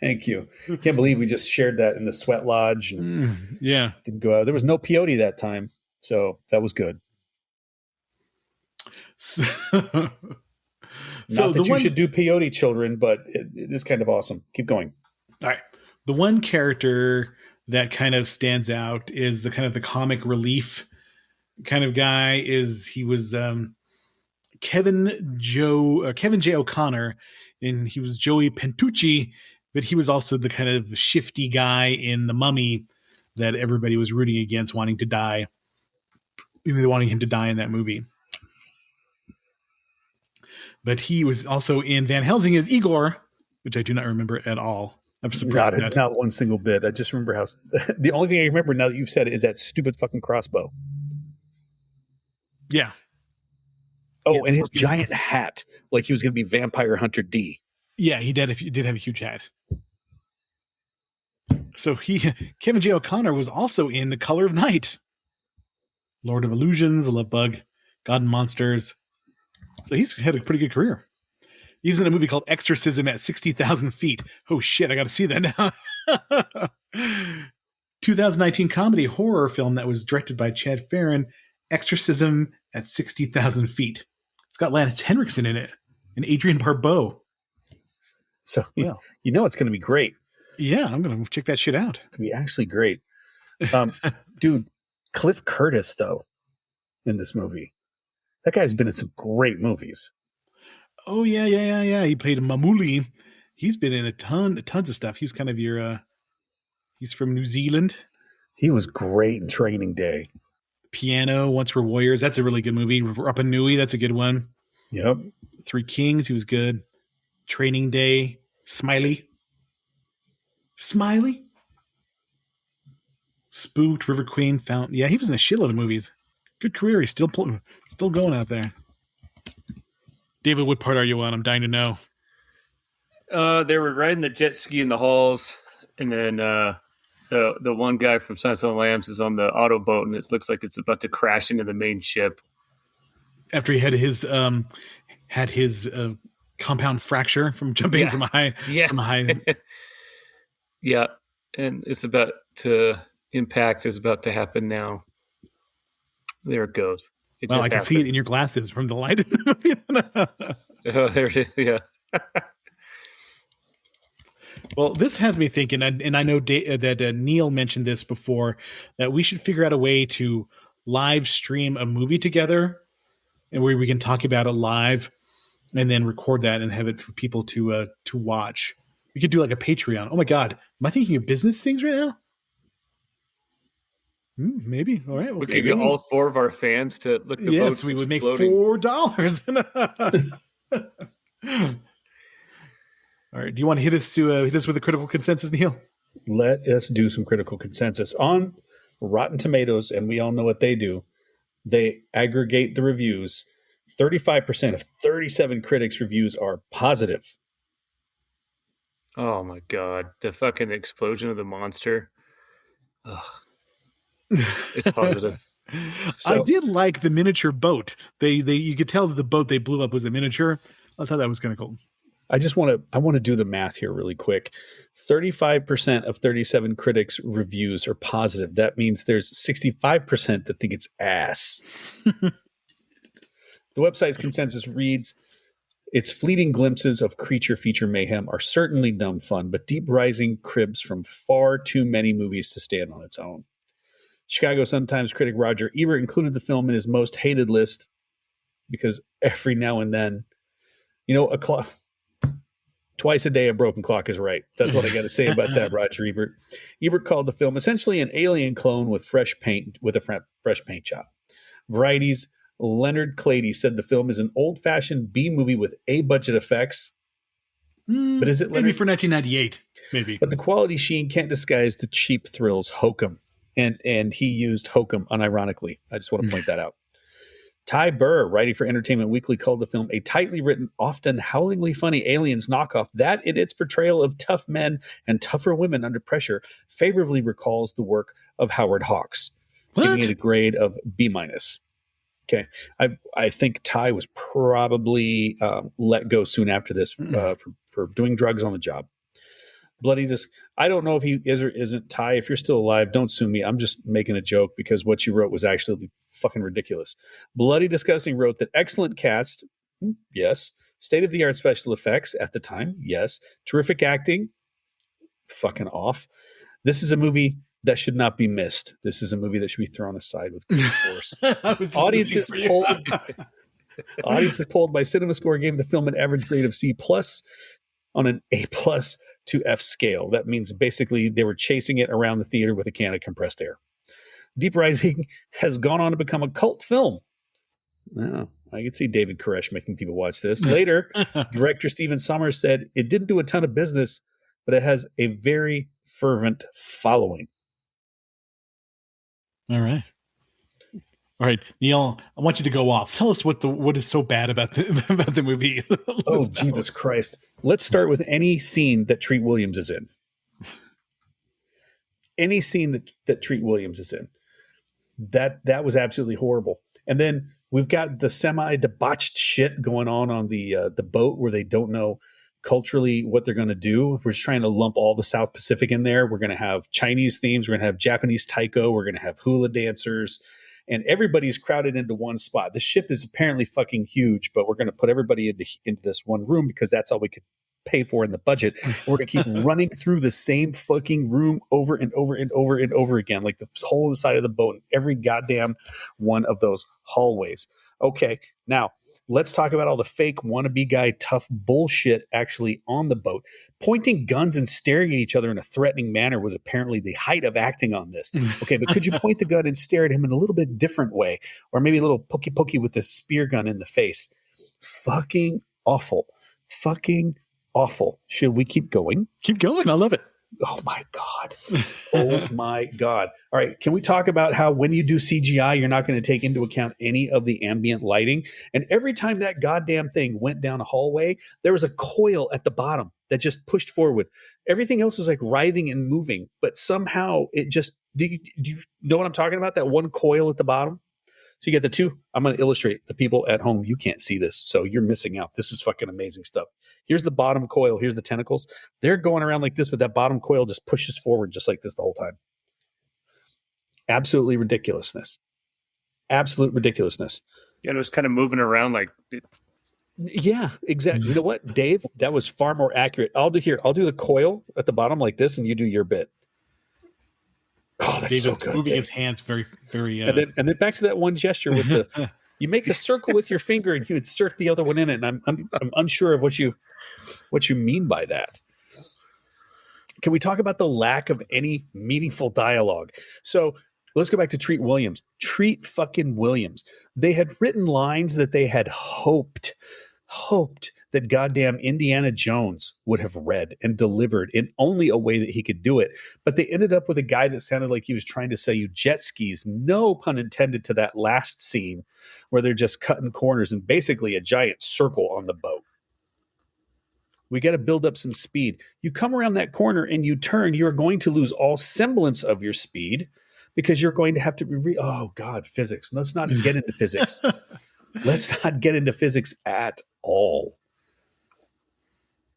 Speaker 3: Thank you. Can't believe we just shared that in the sweat lodge and
Speaker 2: Yeah.
Speaker 3: didn't go out. There was no peyote that time, so that was good.
Speaker 2: So,
Speaker 3: Not that you should do peyote, children, but it is kind of awesome. Keep going.
Speaker 2: All right. The one character that kind of stands out is the kind of the comic relief kind of guy. He was Kevin J. O'Connor, and he was Joey Pentucci, but he was also the kind of shifty guy in The Mummy that everybody was rooting against, wanting to die. Wanting him to die in that movie. But he was also in Van Helsing as Igor, which I do not remember at all. I've suppressed that.
Speaker 3: Not one single bit. I just remember how the only thing I remember now that you've said it is that stupid fucking crossbow.
Speaker 2: Yeah.
Speaker 3: Oh,
Speaker 2: Yeah,
Speaker 3: and his
Speaker 2: 4 people.
Speaker 3: giant hat, like he was going to be Vampire Hunter D.
Speaker 2: Yeah, he did have a huge hat. So Kevin J. O'Connor was also in The Color of Night, Lord of Illusions, A Love Bug, God and Monsters. So he's had a pretty good career. He was in a movie called Exorcism at 60,000 feet. Oh shit, I got to see that now. 2019 comedy horror film that was directed by Chad Farron, Exorcism at 60,000 feet. It's got Lance Henriksen in it and Adrian Barbeau.
Speaker 3: So you know it's going to be great.
Speaker 2: Yeah, I'm going to check that shit out.
Speaker 3: It's going to be actually great. Dude, Cliff Curtis, though, in this movie. That guy's been in some great movies.
Speaker 2: Oh, yeah. He played Mamuli. He's been in tons of stuff. He's kind of he's from New Zealand.
Speaker 3: He was great in Training Day.
Speaker 2: Piano, Once We're Warriors. That's a really good movie. Rapa Nui, that's a good one.
Speaker 3: Yep.
Speaker 2: Three Kings, he was good. Training Day. Smiley. Spooked, River Queen, Fountain. Yeah, he was in a shitload of movies. Good career. He's still going out there. David, what part are you on? I'm dying to know.
Speaker 4: They were riding the jet ski in the halls, and then the one guy from Silence of the Lambs is on the auto boat, and it looks like it's about to crash into the main ship.
Speaker 2: After he had his compound fracture from jumping from a high.
Speaker 4: Yeah, and it's about to impact is about to happen now. There it goes.
Speaker 2: Well, I can see it in your glasses from the light.
Speaker 4: Oh, there it is. Yeah.
Speaker 2: Well, this has me thinking, and I know that Neil mentioned this before, that we should figure out a way to live stream a movie together, and where we can talk about it live, and then record that and have it for people to watch. We could do like a Patreon. Oh my God, am I thinking of business things right now? Maybe. All right.
Speaker 4: We could get all 4 of our fans to look. The
Speaker 2: yes, we would make $4. All right. Do you want to hit us with a critical consensus, Neil?
Speaker 3: Let us do some critical consensus on Rotten Tomatoes, and we all know what they do. They aggregate the reviews. 35% of 37 critics' reviews are positive.
Speaker 4: Oh my God! The fucking explosion of the monster. Ugh. It's positive.
Speaker 2: I did like the miniature boat. You could tell that the boat they blew up was a miniature. I thought that was kind of cool.
Speaker 3: I want to do the math here really quick. 35% of 37 critics' reviews are positive. That means there's 65% that think it's ass. The website's consensus reads, Its fleeting glimpses of creature feature mayhem are certainly dumb fun, but Deep Rising cribs from far too many movies to stand on its own. Chicago Sun-Times critic Roger Ebert included the film in his most hated list because every now and then, a clock, twice a day a broken clock is right. That's what I got to say about that, Roger Ebert. Ebert called the film essentially an alien clone with fresh paint job. Variety's Leonard Clady said the film is an old-fashioned B-movie with A-budget effects. But is it
Speaker 2: maybe
Speaker 3: Leonard?
Speaker 2: For 1998? Maybe.
Speaker 3: But the quality sheen can't disguise the cheap thrills hokum. And he used hokum unironically. I just want to point that out. Ty Burr, writing for Entertainment Weekly, called the film a tightly written, often howlingly funny aliens knockoff that, in its portrayal of tough men and tougher women under pressure, favorably recalls the work of Howard Hawks, giving it a grade of B-. Okay, I think Ty was probably let go soon after this for doing drugs on the job. I don't know if he is or isn't. Ty, if you're still alive, don't sue me. I'm just making a joke because what you wrote was actually fucking ridiculous. Bloody Disgusting wrote that excellent cast, yes. State-of-the-art special effects at the time, yes. Terrific acting, fucking off. This is a movie that should not be missed. This is a movie that should be thrown aside with great force. Audiences polled by CinemaScore gave the film an average grade of C+ on an A+ to F scale. That means basically they were chasing it around the theater with a can of compressed air. Deep Rising has gone on to become a cult film. Oh, I can see David Koresh making people watch this. Later, director Stephen Sommers said it didn't do a ton of business, but it has a very fervent following.
Speaker 2: All right, Neil, I want you to go off. Tell us what is so bad about the movie.
Speaker 3: Oh, Jesus Christ. Let's start with any scene that Treat Williams is in. Any scene that Treat Williams is in. That was absolutely horrible. And then we've got the semi-debauched shit going on the boat where they don't know culturally what they're going to do. We're just trying to lump all the South Pacific in there. We're going to have Chinese themes. We're going to have Japanese taiko. We're going to have hula dancers. And everybody's crowded into one spot. The ship is apparently fucking huge, but we're going to put everybody into this one room because that's all we could pay for in the budget. And we're going to keep running through the same fucking room over and over and over and over again, like the whole side of the boat in every goddamn one of those hallways. Okay, now let's talk about all the fake wannabe guy tough bullshit actually on the boat. Pointing guns and staring at each other in a threatening manner was apparently the height of acting on this. Okay, but could you point the gun and stare at him in a little bit different way? Or maybe a little pokey with the spear gun in the face? Fucking awful. Fucking awful. Should we keep going?
Speaker 2: Keep going. I love it.
Speaker 3: Oh my God. Oh my God. All right. Can we talk about how when you do CGI, you're not going to take into account any of the ambient lighting? And every time that goddamn thing went down a hallway, there was a coil at the bottom that just pushed forward. Everything else was like writhing and moving, but somehow it just, do you know what I'm talking about? That one coil at the bottom? So you get the two. I'm going to illustrate. The people at home, you can't see this, so you're missing out. This is fucking amazing stuff. Here's the bottom coil. Here's the tentacles. They're going around like this, but that bottom coil just pushes forward just like this the whole time. Absolutely ridiculousness. Absolute ridiculousness.
Speaker 4: Yeah, it was kind of moving around like it.
Speaker 3: Yeah, exactly. You know what, Dave? That was far more accurate. I'll do the coil at the bottom like this, and you do your bit. Oh, that's
Speaker 2: David's
Speaker 3: so good.
Speaker 2: moving
Speaker 3: Dave.
Speaker 2: his hands very, very.
Speaker 3: And then back to that one gesture with the. You make the circle with your finger and you insert the other one in it. And I'm unsure of what you mean by that. Can we talk about the lack of any meaningful dialogue? So let's go back to Treat Williams. Treat fucking Williams. They had written lines that they had hoped that goddamn Indiana Jones would have read and delivered in only a way that he could do it. But they ended up with a guy that sounded like he was trying to sell you jet skis. No pun intended to that last scene where they're just cutting corners and basically a giant circle on the boat. We got to build up some speed. You come around that corner and you turn, you're going to lose all semblance of your speed because you're going to have to oh God, physics. Let's not get into physics. Let's not get into physics at all.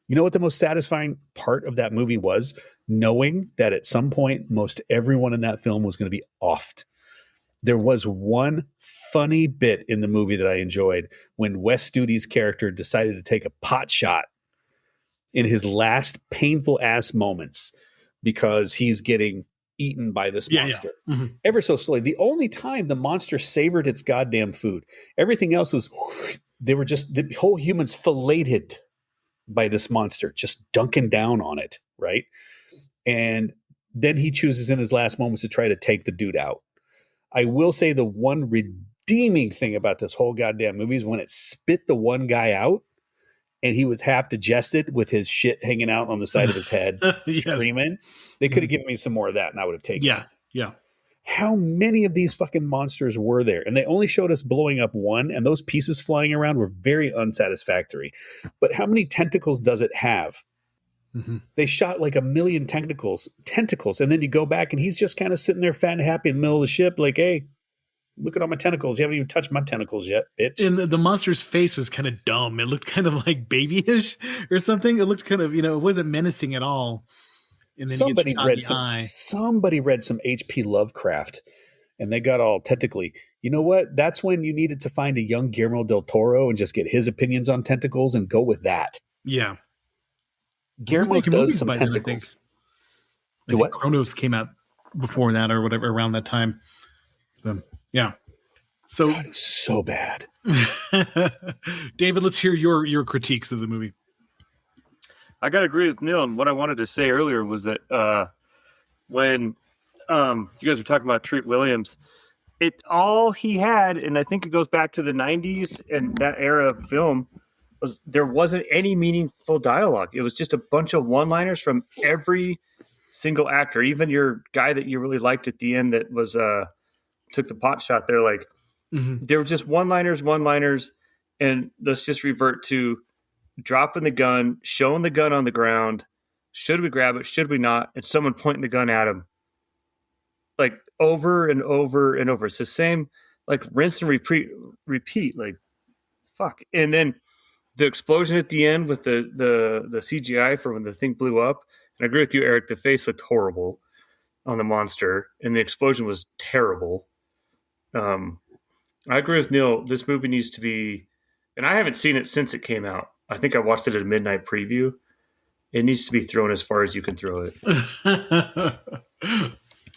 Speaker 3: You know what the most satisfying part of that movie was? Knowing that at some point, most everyone in that film was going to be offed. There was one funny bit in the movie that I enjoyed when Wes Studi's character decided to take a pot shot in his last painful ass moments because he's getting eaten by this monster.
Speaker 2: Yeah. Mm-hmm.
Speaker 3: Ever so slowly. The only time the monster savored its goddamn food. Everything else was, they were just, the whole humans filleted by this monster, just dunking down on it, right? And then he chooses in his last moments to try to take the dude out. I will say the one redeeming thing about this whole goddamn movie is when it spit the one guy out and he was half digested with his shit hanging out on the side of his head,
Speaker 2: Yes.
Speaker 3: screaming. They could have given me some more of that and I would have taken it.
Speaker 2: Yeah.
Speaker 3: How many of these fucking monsters were there? And they only showed us blowing up one, and those pieces flying around were very unsatisfactory. But how many tentacles does it have?
Speaker 2: Mm-hmm.
Speaker 3: They shot like 1 million tentacles, and then you go back and he's just kind of sitting there fat and happy in the middle of the ship like, hey, look at all my tentacles. You haven't even touched my tentacles yet, bitch.
Speaker 2: And the monster's face was kind of dumb. It looked kind of like babyish or something. It looked kind of, it wasn't menacing at all. And then
Speaker 3: somebody read some H.P. Lovecraft and they got all tentacly. You know what? That's when you needed to find a young Guillermo del Toro and just get his opinions on tentacles and go with that.
Speaker 2: Yeah.
Speaker 3: Guillermo does some tentacles.
Speaker 2: I think
Speaker 3: what?
Speaker 2: Chronos came out before that or whatever, around that time. Yeah. So
Speaker 3: God, it's so bad.
Speaker 2: David, let's hear your critiques of the movie.
Speaker 4: I got to agree with Neil. And what I wanted to say earlier was that when you guys were talking about Treat Williams, all he had, and I think it goes back to the 90s and that era of film, was there wasn't any meaningful dialogue. It was just a bunch of one-liners from every single actor, even your guy that you really liked at the end that was took the pot shot there. Like, There were just one-liners, and let's just revert to dropping the gun, showing the gun on the ground. Should we grab it? Should we not? And someone pointing the gun at him. Like over and over and over. It's the same, like rinse and repeat. Like, fuck. And then the explosion at the end with the CGI for when the thing blew up. And I agree with you, Eric. The face looked horrible on the monster, and the explosion was terrible. I agree with Neil. This movie needs to be, and I haven't seen it since it came out. I think I watched it at a midnight preview. It needs to be thrown as far as you can throw it.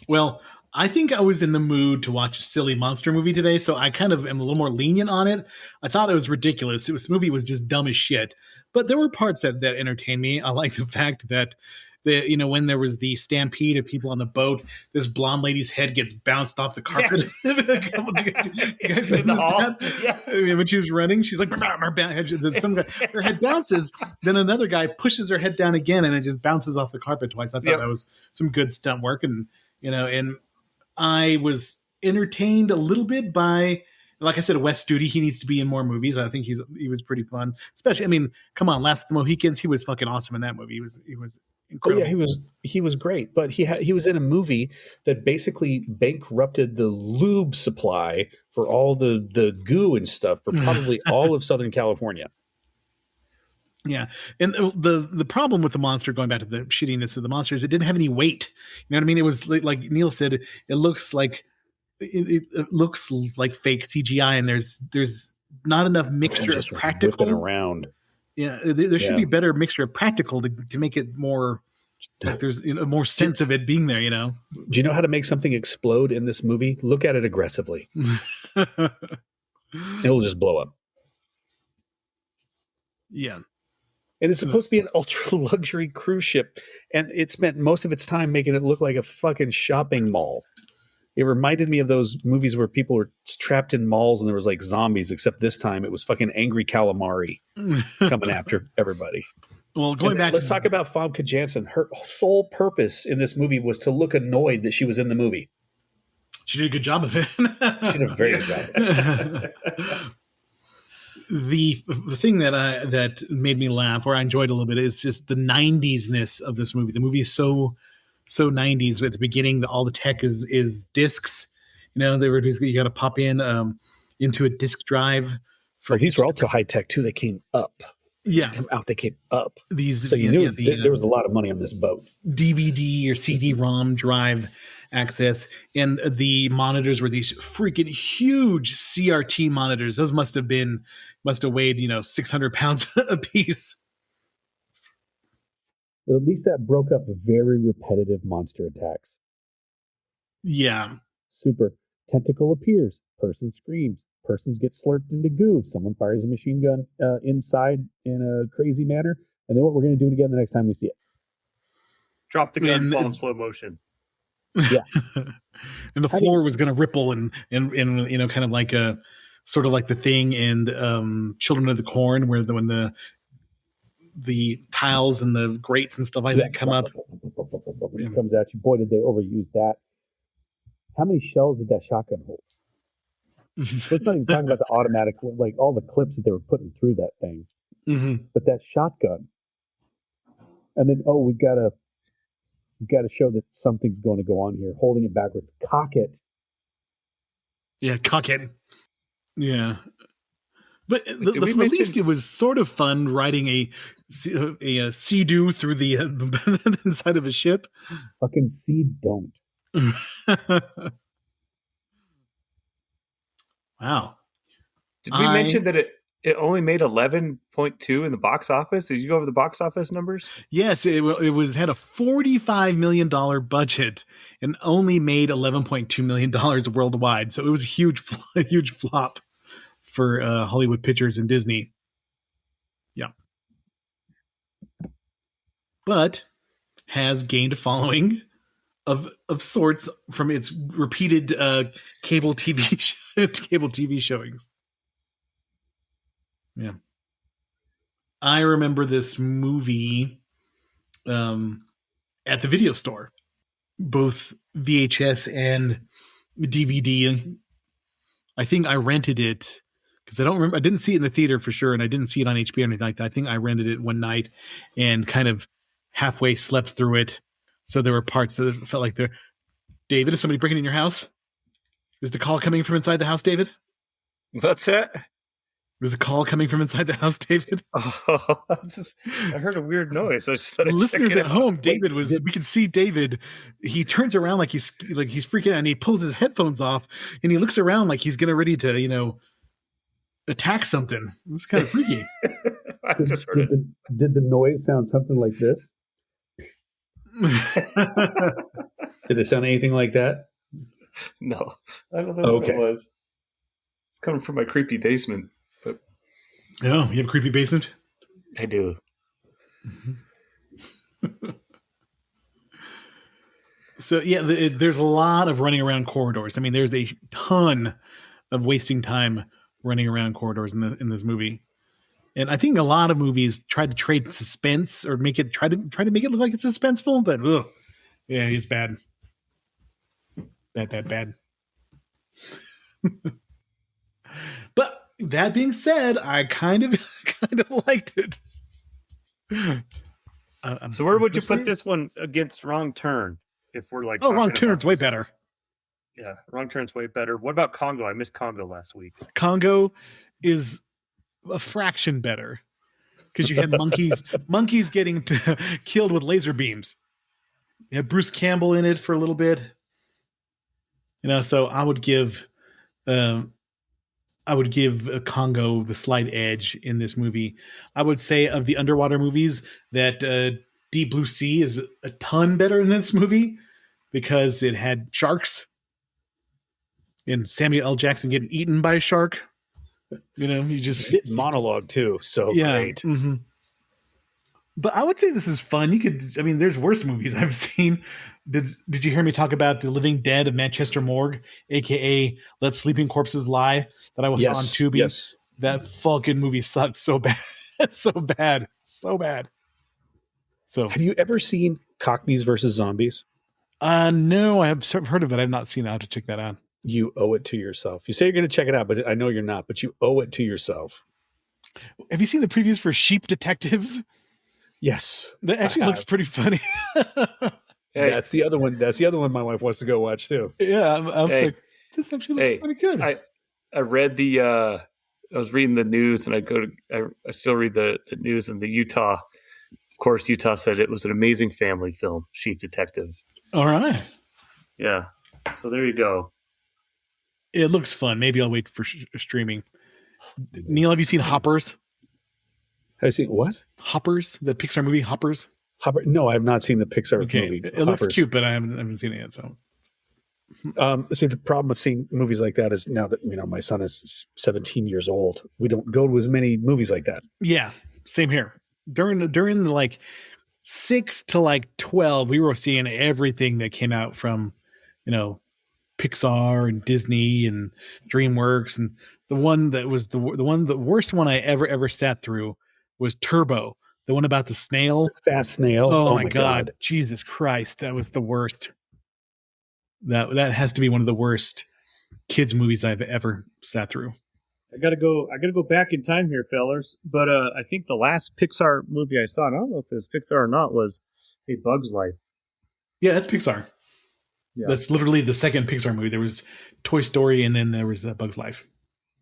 Speaker 2: Well, I think I was in the mood to watch a silly monster movie today, so I kind of am a little more lenient on it. I thought it was ridiculous. This movie was just dumb as shit. But there were parts that entertained me. I like the fact that when there was the stampede of people on the boat, this blonde lady's head gets bounced off the carpet. Yeah. You guys noticed that? Yeah. I mean, when she was running, she's like, her head bounces. Then another guy pushes her head down again, and it just bounces off the carpet twice. I thought that was some good stunt work, and I was entertained a little bit by, like I said, Wes Studi. He needs to be in more movies. I think he was pretty fun. Especially, I mean, come on, Last of the Mohicans. He was fucking awesome in that movie. He was incredible.
Speaker 3: Oh yeah, he was great. But he was in a movie that basically bankrupted the lube supply for all the goo and stuff for probably all of Southern California.
Speaker 2: Yeah, and the problem with the monster, going back to the shittiness of the monster, is it didn't have any weight. You know what I mean? It was like Neil said, it looks like it looks like fake CGI, and there's not enough mixture of practical.
Speaker 3: Whipping around.
Speaker 2: Yeah, there should be better mixture of practical to make it more. Like there's more sense of it being there. Do
Speaker 3: you know how to make something explode in this movie? Look at it aggressively. It'll just blow up.
Speaker 2: Yeah.
Speaker 3: And it's supposed to be an ultra luxury cruise ship, and it spent most of its time making it look like a fucking shopping mall. It reminded me of those movies where people were trapped in malls and there was like zombies, except this time it was fucking angry calamari coming after everybody.
Speaker 2: Well,
Speaker 3: let's talk about Famke Janssen. Her sole purpose in this movie was to look annoyed that she was in the movie.
Speaker 2: She did a good job of it.
Speaker 3: She did a very good job of it.
Speaker 2: The thing that made me laugh, or I enjoyed a little bit, is just the 90s-ness of this movie. The movie is so 90s. At the beginning, all the tech is discs. They were just, you got to pop in into a disc drive.
Speaker 3: These were also high tech too. They came up.
Speaker 2: Yeah,
Speaker 3: they came up.
Speaker 2: These,
Speaker 3: so you knew there was a lot of money on this boat.
Speaker 2: DVD or CD-ROM drive, access. And the monitors were these freaking huge CRT monitors. Those must have weighed 600 pounds a piece.
Speaker 3: At least that broke up very repetitive monster attacks.
Speaker 2: Yeah.
Speaker 3: Super. Tentacle appears. Person screams. Persons get slurped into goo. Someone fires a machine gun inside in a crazy manner. And then what we're going to do it again the next time we see it.
Speaker 4: Drop the gun, fall in slow motion.
Speaker 3: Yeah.
Speaker 2: And the floor was going to ripple and kind of like a sort of like the thing in Children of the Corn, where when the tiles and the grates and stuff like that come up.
Speaker 3: It comes at you. Boy, did they overuse that. How many shells did that shotgun hold? Let's not even talk about the automatic, like all the clips that they were putting through that thing.
Speaker 2: Mm-hmm.
Speaker 3: But that shotgun. And then, we've got to show that something's going to go on here. Holding it backwards. Cock it.
Speaker 2: Yeah, cock it. Yeah. But at least it was sort of fun riding a Sea-Doo through the inside of a ship.
Speaker 3: Fucking don't.
Speaker 2: Wow.
Speaker 4: Did we mention that it only made 11.2 in the box office? Did you go over the box office numbers? Yes,
Speaker 2: it had a $45 million budget and only made $11.2 million worldwide. So it was a huge flop for Hollywood Pictures and Disney. Yeah. But has gained a following of sorts from its repeated cable TV showings. Yeah. I remember this movie at the video store, both VHS and DVD. I think I rented it because I don't remember. I didn't see it in the theater for sure, and I didn't see it on HBO or anything like that. I think I rented it one night and kind of halfway slept through it. So there were parts that felt like they're... David, is somebody breaking in your house? Is the call coming from inside the house, David?
Speaker 4: What's that?
Speaker 2: Was the call coming from inside the house, David?
Speaker 4: Oh, I heard a weird noise.
Speaker 2: Listeners at home, we can see David. He turns around like he's freaking out, and he pulls his headphones off, and he looks around like he's getting ready to, attack something. It was kind of freaky.
Speaker 3: Did the noise sound something like this? Did it sound anything like that?
Speaker 4: No, I don't know what it was. It's coming from my creepy basement. But
Speaker 2: oh, you have a creepy basement?
Speaker 4: I do.
Speaker 2: Mm-hmm. So yeah, there's a lot of running around corridors. I mean, there's a ton of wasting time running around corridors in this movie. And I think a lot of movies try to trade suspense or try to make it look like it's suspenseful, but yeah, it's bad. Bad. But that being said, I kind of liked it.
Speaker 4: So where would you put this one against Wrong Turn? If we're like,
Speaker 2: Wrong Turn's way better.
Speaker 4: Yeah, Wrong Turn's way better. What about Congo? I missed Congo last week.
Speaker 2: Congo is a fraction better because you had monkeys getting killed with laser beams. You had Bruce Campbell in it for a little bit, so I would give Congo the slight edge in this movie. I would say of the underwater movies that Deep Blue Sea is a ton better than this movie because it had sharks and Samuel L. Jackson getting eaten by a shark. You just
Speaker 3: monologue too. So yeah. Great.
Speaker 2: Mm-hmm. But I would say this is fun. There's worse movies I've seen. Did you hear me talk about The Living Dead of Manchester Morgue, aka Let Sleeping Corpses Lie, that I was on Tubi?
Speaker 3: Yes.
Speaker 2: That fucking movie sucked so bad. So bad. So
Speaker 3: have you ever seen Cockneys versus Zombies?
Speaker 2: No, I have heard of it. I've not seen it. I have to check that out.
Speaker 3: You owe it to yourself. You say you're going to check it out, but I know you're not, but you owe it to yourself.
Speaker 2: Have you seen the previews for Sheep Detectives?
Speaker 3: Yes.
Speaker 2: That actually looks pretty funny.
Speaker 4: Hey.
Speaker 3: That's the other one. That's the other one my wife wants to go watch too.
Speaker 2: Yeah. I'm like, this actually looks pretty good.
Speaker 4: I read I was reading the news and I still read the news in the Utah. Of course, Utah said it was an amazing family film, Sheep Detective.
Speaker 2: All right.
Speaker 4: Yeah. So there you go.
Speaker 2: It looks fun. Maybe I'll wait for streaming. Neil, have you seen Hoppers?
Speaker 3: Have you seen what?
Speaker 2: Hoppers, the Pixar movie Hoppers.
Speaker 3: Hopper? No, I have not seen the Pixar
Speaker 2: Okay,
Speaker 3: movie.
Speaker 2: it looks cute, but I haven't seen it yet. So,
Speaker 3: see, the problem with seeing movies like that is now that my son is 17 years old, we don't go to as many movies like that.
Speaker 2: Yeah, same here. During the like 6 to like 12, we were seeing everything that came out from, Pixar and Disney and DreamWorks, and the one that was the worst one I ever sat through was Turbo, the one about the snail.
Speaker 3: Fast Snail.
Speaker 2: Oh my God. Jesus Christ, that was the worst. That has to be one of the worst kids movies I've ever sat through.
Speaker 4: I gotta go back in time here, fellers. But I think the last Pixar movie I saw, and I don't know if it was Pixar or not, was A Bug's Life.
Speaker 2: Yeah, that's Pixar.
Speaker 4: Yeah.
Speaker 2: That's literally the second Pixar movie. There was Toy Story, and then there was Bug's Life.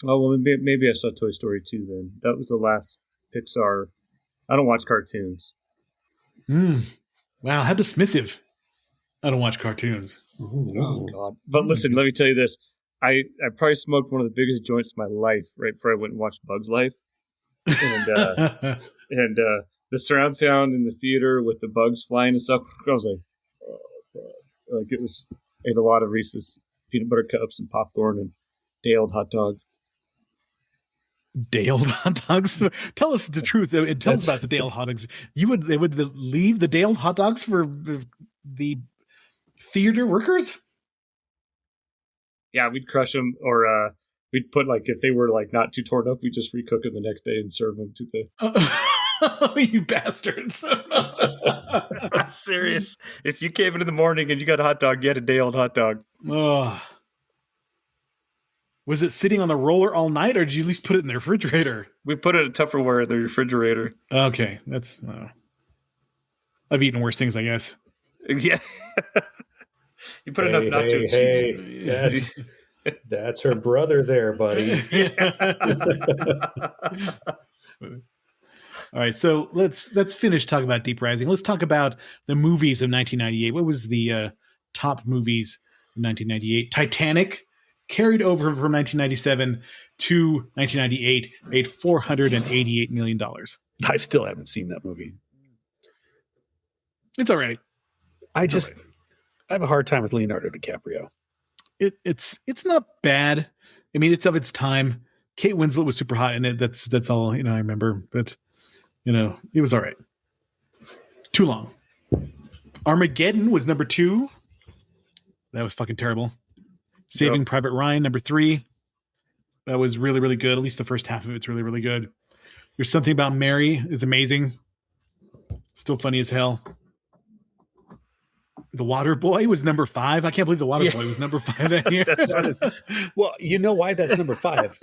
Speaker 4: Oh well, maybe I saw Toy Story 2 then. That was the last Pixar. I don't watch cartoons.
Speaker 2: Wow, how dismissive. I don't watch cartoons.
Speaker 4: Oh God! But listen, let me tell you this. I probably smoked one of the biggest joints of my life right before I went and watched Bug's Life, and and the surround sound in the theater with the bugs flying and stuff. I was like, oh God. Like it was. I ate a lot of Reese's peanut butter cups and popcorn and day-old hot dogs.
Speaker 2: Day-old hot dogs? Tell us the truth. Tell us about the day-old hot dogs. They would leave the day-old hot dogs for the theater workers?
Speaker 4: Yeah, we'd crush them, or we'd put if they were not too torn up, we'd just recook them the next day and serve them to the.
Speaker 2: You bastards!
Speaker 4: I'm serious. If you came in the morning and you got a hot dog, you had a day-old hot dog.
Speaker 2: Oh. Was it sitting on the roller all night, or did you at least put it in the refrigerator?
Speaker 4: We put it in Tupperware in the refrigerator.
Speaker 2: Okay, that's. I've eaten worse things, I guess.
Speaker 4: Yeah. You put enough nacho cheese.
Speaker 3: That's her brother there, buddy.
Speaker 2: All right, so let's finish talking about Deep Rising. Let's talk about the movies of 1998. What was the top movies of 1998? Titanic, carried over from 1997 to 1998, made $488 million.
Speaker 3: I still haven't seen that movie.
Speaker 2: It's all right.
Speaker 3: I have a hard time with Leonardo DiCaprio.
Speaker 2: It's not bad. I mean, it's of its time. Kate Winslet was super hot in it. That's all I remember. But it was all right. Too long. Armageddon was number 2. That was fucking terrible. Saving Private Ryan, number 3. That was really, really good. At least the first half of it's really, really good. There's Something About Mary is amazing. Still funny as hell. The Water Boy was number 5. I can't believe The Water Boy was number 5 that year.
Speaker 3: Well, you know why that's number 5?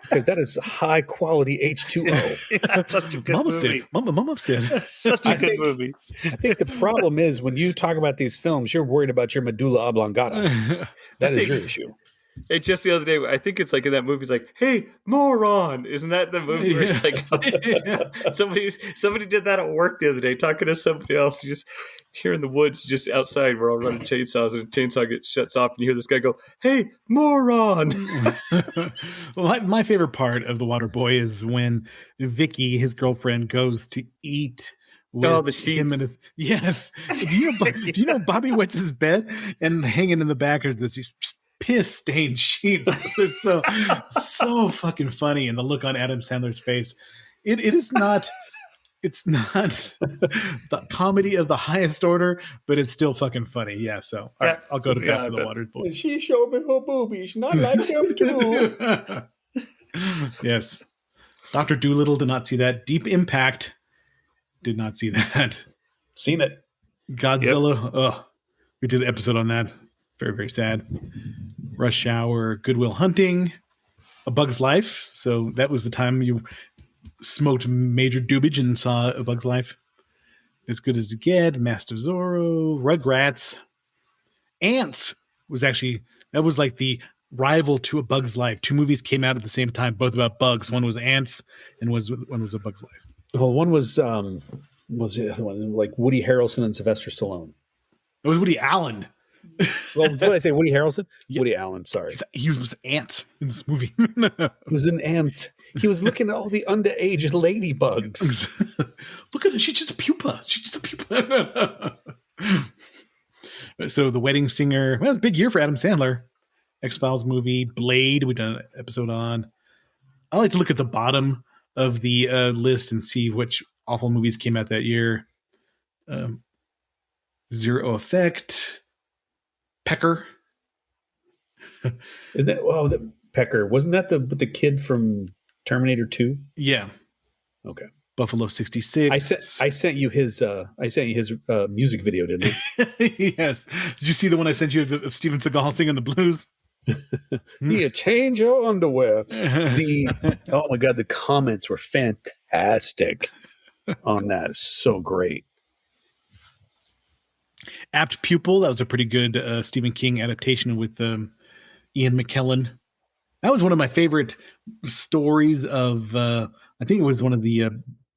Speaker 3: Because that is high quality H2O.
Speaker 4: That's such a good movie.
Speaker 2: Mama said.
Speaker 4: Such a good movie.
Speaker 3: I think the problem is when you talk about these films, you're worried about your medulla oblongata. That is your issue.
Speaker 4: It's just the other day, I think it's in that movie, it's like, hey, moron. Isn't that the movie where it's somebody did that at work the other day, talking to somebody else, just here in the woods, just outside, we're all running chainsaws, and a chainsaw shuts off, and you hear this guy go, hey, moron.
Speaker 2: Well, my favorite part of The Water Boy is when Vicky, his girlfriend, goes to eat with
Speaker 4: the sheets.
Speaker 2: him and his, yes. Do you know Bobby wets his bed, and hanging in the back are these piss stained sheets. They're so fucking funny, and the look on Adam Sandler's face. It's not the comedy of the highest order, but it's still fucking funny. Yeah, so all right, I'll go to bat for The Water Boy.
Speaker 3: She showed me her boobies, not like them too.
Speaker 2: Yes. Dr. Doolittle did not see that. Deep Impact did not see that.
Speaker 3: Seen it.
Speaker 2: Godzilla. We did an episode on that. Very, very sad. Rush Hour, Good Will Hunting, A Bug's Life. So that was the time you smoked major doobage and saw A Bug's Life. As Good as It Get, Master Zorro, Rugrats. Ants was actually, that was like the rival to A Bug's Life. 2 movies came out at the same time, both about bugs. One was Ants and one was A Bug's Life.
Speaker 3: Well, one was the other one, like Woody Harrelson and Sylvester Stallone.
Speaker 2: It was Woody Allen.
Speaker 3: Well, what did I say? Woody Harrelson?
Speaker 2: Yeah.
Speaker 3: Woody Allen, sorry.
Speaker 2: He was an ant in this movie.
Speaker 3: He was an ant. He was looking at all the underage ladybugs.
Speaker 2: Look at her. She's just a pupa. She's just a pupa. So The Wedding Singer. Well, it was a big year for Adam Sandler. X-Files movie. Blade. We've done an episode on. I like to look at the bottom of the list and see which awful movies came out that year. Zero Effect. Pecker.
Speaker 3: Is that, the Pecker. Wasn't that the kid from Terminator 2?
Speaker 2: Yeah.
Speaker 3: Okay.
Speaker 2: Buffalo 66.
Speaker 3: I sent you his music video, didn't I?
Speaker 2: Yes. Did you see the one I sent you of Steven Seagal singing the blues?
Speaker 3: Yeah, change your underwear. Oh my God, the comments were fantastic on that. So great.
Speaker 2: Apt Pupil. That was a pretty good Stephen King adaptation with Ian McKellen. That was one of my favorite stories of, I think it was one of the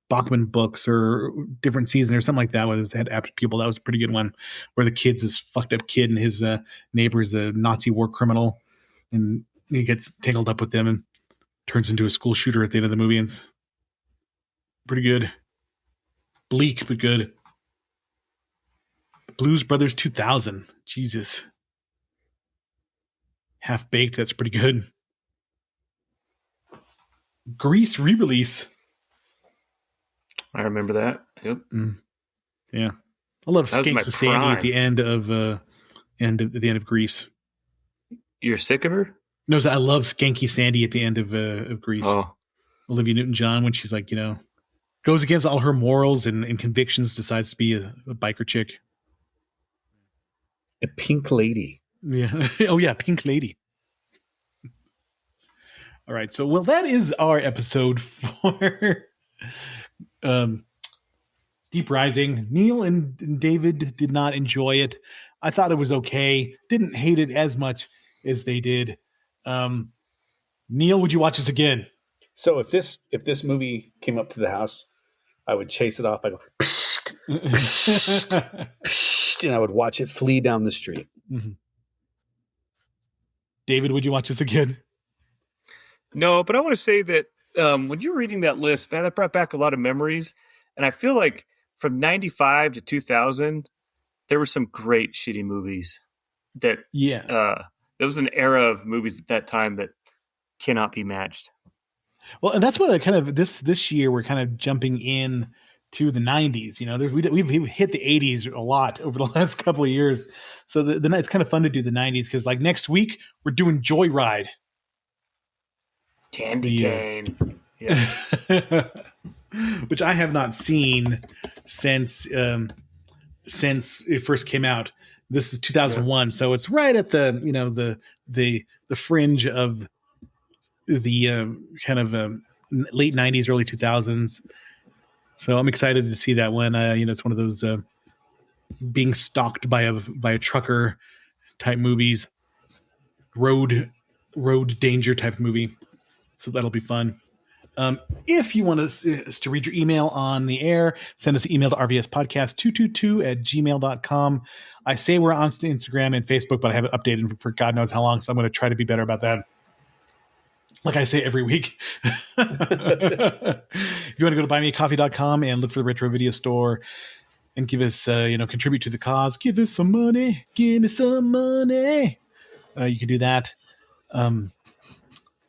Speaker 2: Bachman books or different season or something like that. Where it had Apt Pupil. That was a pretty good one where the kid's this fucked up kid and his neighbor's a Nazi war criminal and he gets tangled up with them and turns into a school shooter at the end of the movie. And it's pretty good. Bleak, but good. Blues Brothers 2000. Jesus. Half Baked. That's pretty good. Grease re-release.
Speaker 4: I remember that. Yep.
Speaker 2: Yeah. I love
Speaker 4: That was my
Speaker 2: Skanky Sandy
Speaker 4: prime.
Speaker 2: at the end of Grease.
Speaker 4: You're sick of her?
Speaker 2: No, I love Skanky Sandy at the end of Grease.
Speaker 4: Oh,
Speaker 2: Olivia Newton-John, when she's like, goes against all her morals and convictions, decides to be a biker chick.
Speaker 3: A pink lady.
Speaker 2: Yeah. Oh, yeah. Pink Lady. All right. So, well, that is our episode for Deep Rising. Neil and David did not enjoy it. I thought it was okay. Didn't hate it as much as they did. Neil, would you watch this again?
Speaker 3: So if this movie came up to the house, I would chase it off. I go, psst, psst, psst, and I would watch it flee down the street.
Speaker 2: Mm-hmm. David, would you watch this again?
Speaker 4: no, but I want to say that when you're reading that list, man, that brought back a lot of memories. And I feel like from 95 to 2000, there were some great shitty movies that,
Speaker 2: Yeah.
Speaker 4: there was an era of movies at that time that cannot be matched.
Speaker 2: Well, and that's what I kind of this year we're kind of jumping in to the 90s. We've hit the 80s a lot over the last couple of years. So it's kind of fun to do the 90s because like next week we're doing Joyride.
Speaker 4: Candy cane. Yeah.
Speaker 2: Which I have not seen since it first came out. This is 2001, so it's right at the the fringe of the kind of late 90s, early 2000s. So I'm excited to see that one. It's one of those being stalked by a trucker type movies, road danger type movie. So that'll be fun. If you want us to read your email on the air, send us an email to rvspodcast222@gmail.com. I say we're on Instagram and Facebook, but I haven't updated for God knows how long, so I'm going to try to be better about that. Like I say every week. If you want to go to buymeacoffee.com and look for the Retro Video Store and give us, contribute to the cause, give us some money, give me some money. You can do that.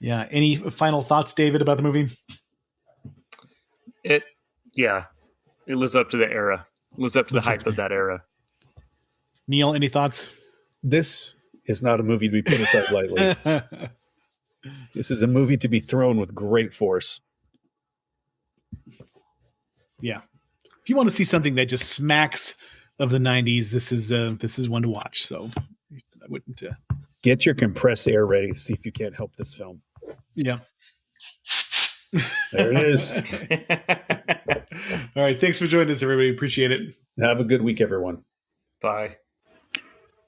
Speaker 2: Yeah. Any final thoughts, David, about the movie?
Speaker 4: It lives up to the era. It lives up to the hype of that era.
Speaker 2: Neil, any thoughts?
Speaker 3: This is not a movie to be put aside lightly. This is a movie to be thrown with great force.
Speaker 2: Yeah. If you want to see something that just smacks of the 90s, this is one to watch. So I wouldn't.
Speaker 3: Get your compressed air ready to see if you can't help this film.
Speaker 2: Yeah.
Speaker 3: There it is.
Speaker 2: All right. Thanks for joining us, everybody. Appreciate it.
Speaker 3: Have a good week, everyone.
Speaker 4: Bye.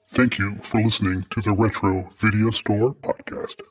Speaker 1: Thank you for listening to the Retro Video Store Podcast.